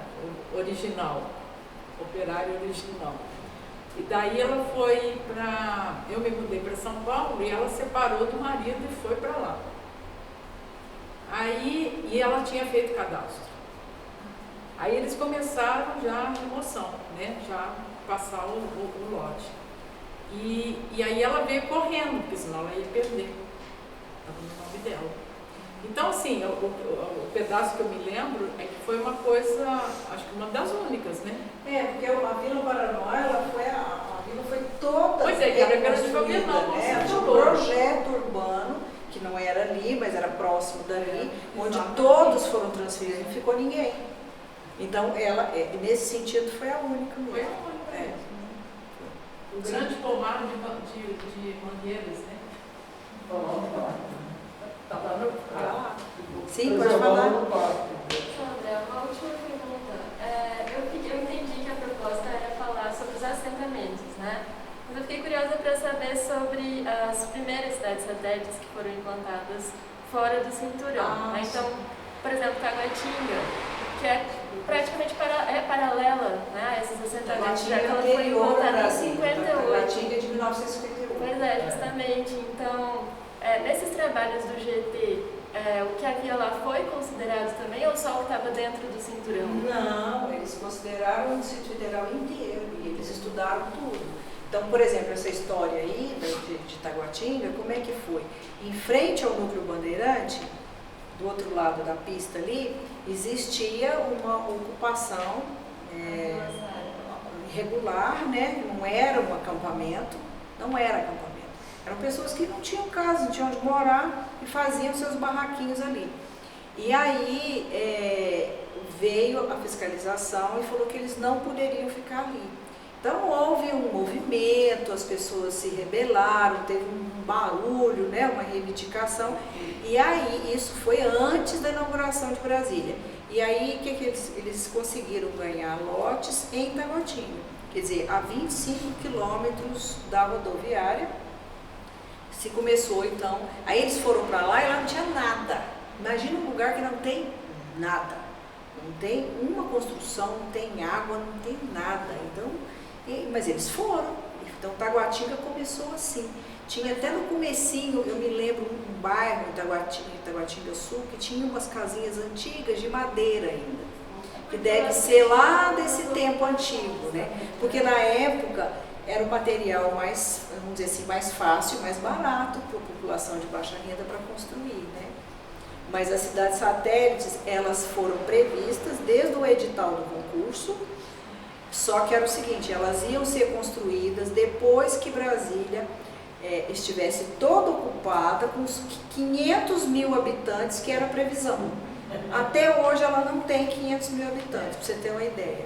original, operário original. E daí ela foi eu me mudei para São Paulo e ela separou do marido e foi para lá. E ela tinha feito cadastro. Aí eles começaram já a remoção, né? Já passar o lote. E aí ela veio correndo, porque senão ela ia perder. Estava no nome dela. Então, assim, o pedaço que eu me lembro é que foi uma coisa, acho que uma das únicas, né? Porque a Vila Paranó, a vila foi toda. Pois é, que era grande Governal, né? Tinha um projeto urbano, que não era ali, mas era próximo dali, onde todos foram transferidos, não ficou ninguém. Então, ela, nesse sentido, foi a única mesmo. Foi a única. O grande pomar de mangueiras, né? Sim, pode falar. Sandra, uma última pergunta. Eu entendi que a proposta era falar sobre os assentamentos, né? Mas eu fiquei curiosa para saber sobre as primeiras cidades satélites que foram implantadas fora do cinturão. Né? Então, por exemplo, Taguatinga, que é praticamente paralela, né, a esses assentamentos, já que ela foi implantada em 58. Taguatinga de 1958. Pois é, justamente. Então, nesses trabalhos do GT, o que havia lá foi considerado também ou só o que estava dentro do cinturão? Não, eles consideraram o Distrito Federal inteiro e eles estudaram tudo. Então, por exemplo, essa história aí de Taguatinga, como é que foi? Em frente ao Núcleo Bandeirante, do outro lado da pista ali, existia uma ocupação irregular, né? Não era um acampamento, Eram pessoas que não tinham casa, não tinham onde morar e faziam seus barraquinhos ali. E aí veio a fiscalização e falou que eles não poderiam ficar ali. Então houve um movimento, as pessoas se rebelaram, teve um barulho, né, uma reivindicação. E aí isso foi antes da inauguração de Brasília. E aí o que eles conseguiram ganhar lotes em Taguatinga? Quer dizer, a 25 quilômetros da rodoviária. Se começou, então, aí eles foram para lá e lá não tinha nada. Imagina um lugar que não tem nada. Não tem uma construção, não tem água, não tem nada. Então, mas eles foram. Então, Taguatinga começou assim. Tinha até no comecinho, eu me lembro, um bairro em Taguatinga Sul, que tinha umas casinhas antigas de madeira ainda. Que deve ser lá desse tempo antigo, né? Porque na época era o material mais, vamos dizer assim, mais fácil, mais barato para a população de baixa renda para construir, né? Mas as cidades satélites, elas foram previstas desde o edital do concurso, só que era o seguinte, elas iam ser construídas depois que Brasília estivesse toda ocupada com os 500 mil habitantes, que era a previsão. Até hoje ela não tem 500 mil habitantes, para você ter uma ideia.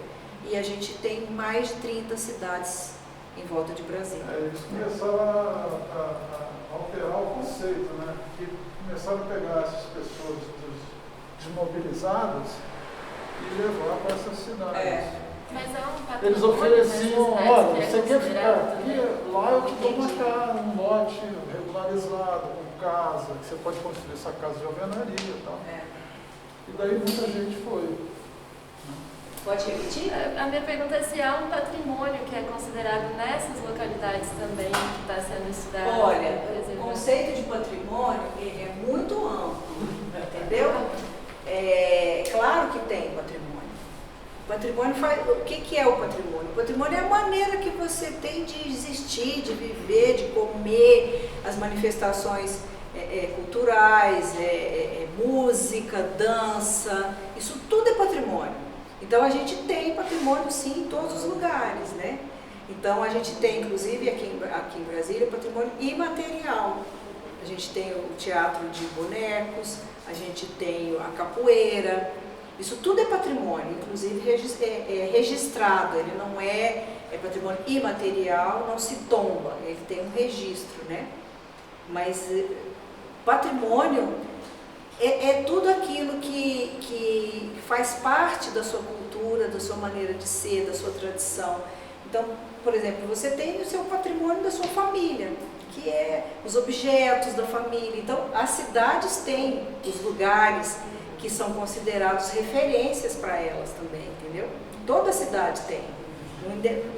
E a gente tem mais de 30 cidades em volta de Brasília. Eles começaram a alterar o conceito, né? Que começaram a pegar essas pessoas desmobilizadas e levar para essas cidades. Mas é um patrimônio. Eles ofereciam, olha, você quer ficar aqui? Lá eu te dou uma casa, um lote regularizado, com casa, que você pode construir essa casa de alvenaria e tal. E daí muita gente foi. Pode repetir? A minha pergunta é se há um patrimônio que é considerado nessas localidades também, que está sendo estudado. Olha, o conceito de patrimônio é muito amplo, entendeu? Claro que tem patrimônio. O patrimônio o que é o patrimônio? O patrimônio é a maneira que você tem de existir, de viver, de comer, as manifestações culturais, música, dança, isso tudo é patrimônio. Então a gente tem patrimônio sim em todos os lugares, né? Então a gente tem, inclusive aqui em Brasília, patrimônio imaterial. A gente tem o teatro de bonecos, a gente tem a capoeira. Isso tudo é patrimônio, inclusive registrado, ele não é patrimônio imaterial, não se tomba, ele tem um registro, né? Mas patrimônio é tudo aquilo que faz parte da sua cultura, da sua maneira de ser, da sua tradição. Então, por exemplo, você tem o seu patrimônio da sua família, que é os objetos da família. Então, as cidades têm os lugares que são considerados referências para elas também, entendeu? Toda cidade tem,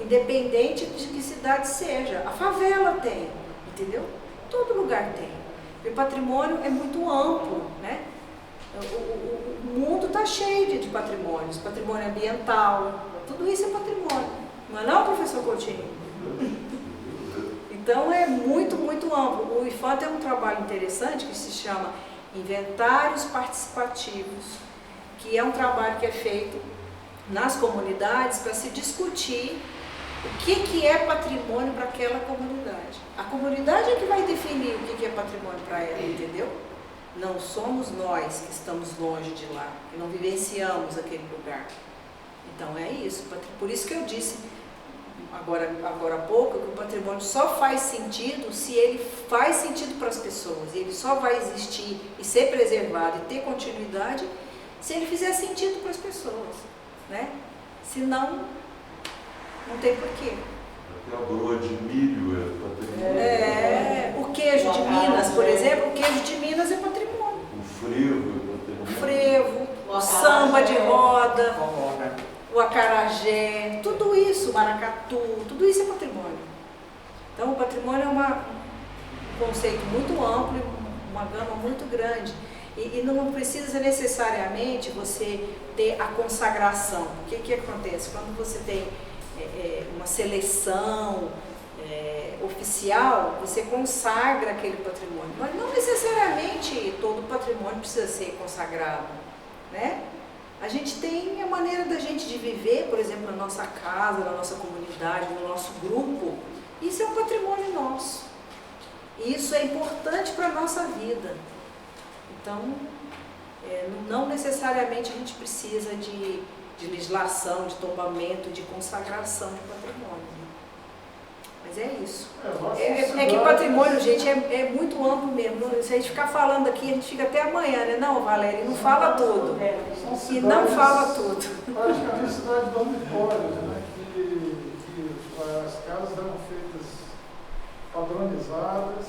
independente de que cidade seja. A favela tem, entendeu? Todo lugar tem. O patrimônio é muito amplo, né? O mundo está cheio de patrimônios, patrimônio ambiental, tudo isso é patrimônio. Não é não, professor Coutinho? Então é muito, muito amplo. O IFAM tem um trabalho interessante que se chama Inventários Participativos, que é um trabalho que é feito nas comunidades para se discutir o que é patrimônio para aquela comunidade. A comunidade é que vai definir o que é patrimônio para ela, entendeu? Não somos nós que estamos longe de lá, que não vivenciamos aquele lugar. Então é isso. Por isso que eu disse agora há pouco que o patrimônio só faz sentido se ele faz sentido para as pessoas. E ele só vai existir e ser preservado e ter continuidade se ele fizer sentido para as pessoas, né? Senão, não tem porquê. Até a broa de milho é patrimônio. O queijo de Minas, por exemplo, o queijo de Minas é patrimônio. O frevo é patrimônio. O frevo, o samba de roda, o acarajé, tudo isso, o maracatu, tudo isso é patrimônio. Então o patrimônio é um conceito muito amplo, uma gama muito grande. E não precisa necessariamente você ter a consagração. O que acontece? Quando você tem uma seleção oficial, você consagra aquele patrimônio. Mas não necessariamente todo patrimônio precisa ser consagrado, né? A gente tem a maneira da gente de viver, por exemplo, na nossa casa, na nossa comunidade, no nosso grupo. Isso é um patrimônio nosso. E isso é importante para a nossa vida. Então, não necessariamente a gente precisa de legislação, de tombamento, de consagração de patrimônio. Mas é isso. É que patrimônio, gente, é muito amplo mesmo. Se a gente ficar falando aqui, a gente fica até amanhã, né? Não, Valéria, não fala tudo. E não fala tudo. Praticamente cidade dormitórios, né? Que as casas eram feitas padronizadas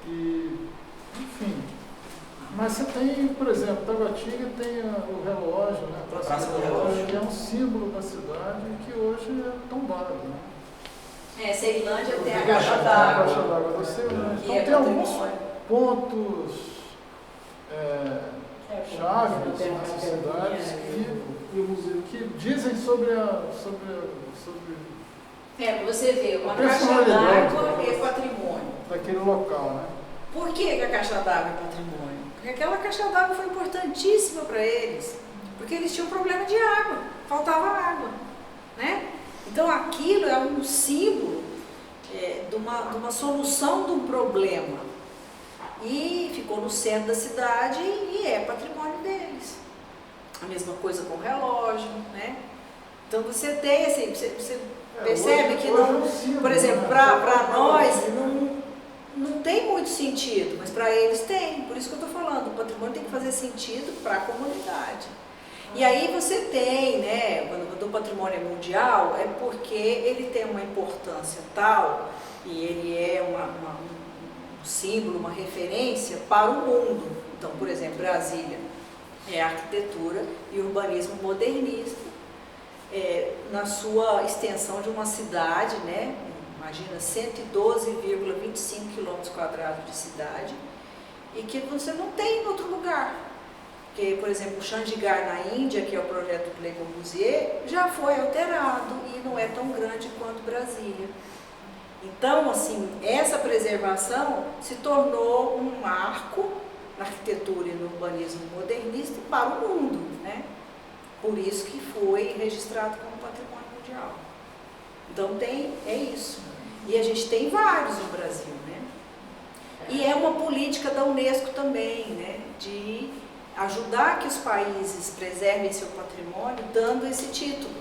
e, enfim. Mas você tem, por exemplo, Taguatinga tem o relógio, né? A Praça do Relógio, que é um símbolo da cidade que hoje é tombado, né? Ceilândia tem a caixa d'água. A caixa d'água da Ceilândia. Então tem alguns pontos chaves nessas cidades que dizem sobre você vê, uma caixa d'água é patrimônio. Daquele local, né? Por que a caixa d'água é patrimônio? Porque aquela caixa d'água foi importantíssima para eles. Porque eles tinham problema de água, faltava água, né? Então aquilo é um símbolo de uma solução de um problema. E ficou no centro da cidade e é patrimônio deles. A mesma coisa com o relógio, né? Então você tem assim, você percebe que não, por exemplo, para nós não tem muito sentido, mas para eles tem. Por isso que eu estou falando, o patrimônio tem que fazer sentido para a comunidade. E aí você tem, né, quando o patrimônio é mundial, é porque ele tem uma importância tal, e ele é um símbolo, uma referência para o mundo. Então, por exemplo, Brasília é arquitetura e urbanismo modernista, na sua extensão de uma cidade, né, imagina 112,25 km² de cidade, e que você não tem em outro lugar. Porque, por exemplo, o Chandigarh na Índia, que é o projeto do Le Corbusier, já foi alterado e não é tão grande quanto Brasília. Então, assim, essa preservação se tornou um marco na arquitetura e no urbanismo modernista para o mundo, né? Por isso que foi registrado como patrimônio mundial. Então, é isso. E a gente tem vários no Brasil, né? E é uma política da Unesco também, né? De ajudar que os países preservem seu patrimônio, dando esse título.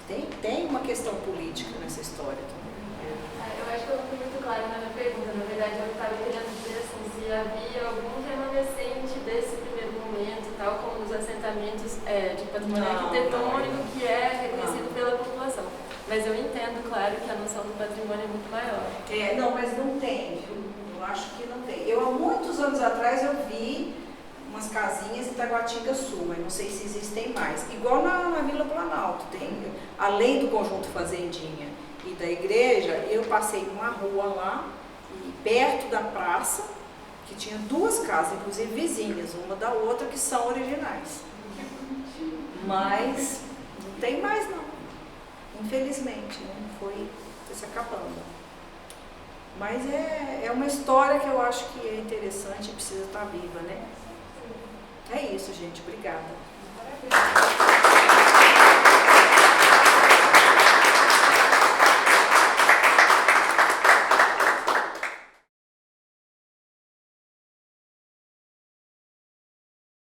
Tem uma questão política nessa história também. Eu acho que eu não fui muito clara na minha pergunta. Na verdade, eu estava querendo dizer assim, se havia algum remanescente desse primeiro momento, tal como os assentamentos de patrimônio arquitetônico, que é reconhecido pela população. Mas eu entendo, claro, que a noção do patrimônio é muito maior. Não, mas não tem, viu? Eu acho que não tem. Há muitos anos atrás, eu vi umas casinhas em Taguatinga Sul, mas não sei se existem mais. Igual na Vila Planalto, tem, além do conjunto Fazendinha e da igreja, eu passei numa rua lá, e perto da praça, que tinha duas casas, inclusive vizinhas, uma da outra, que são originais. Mas não tem mais não. infelizmente, né? Foi se acabando. Mas é uma história que eu acho que é interessante e precisa estar viva, né? É isso, gente. Obrigada. Parabéns.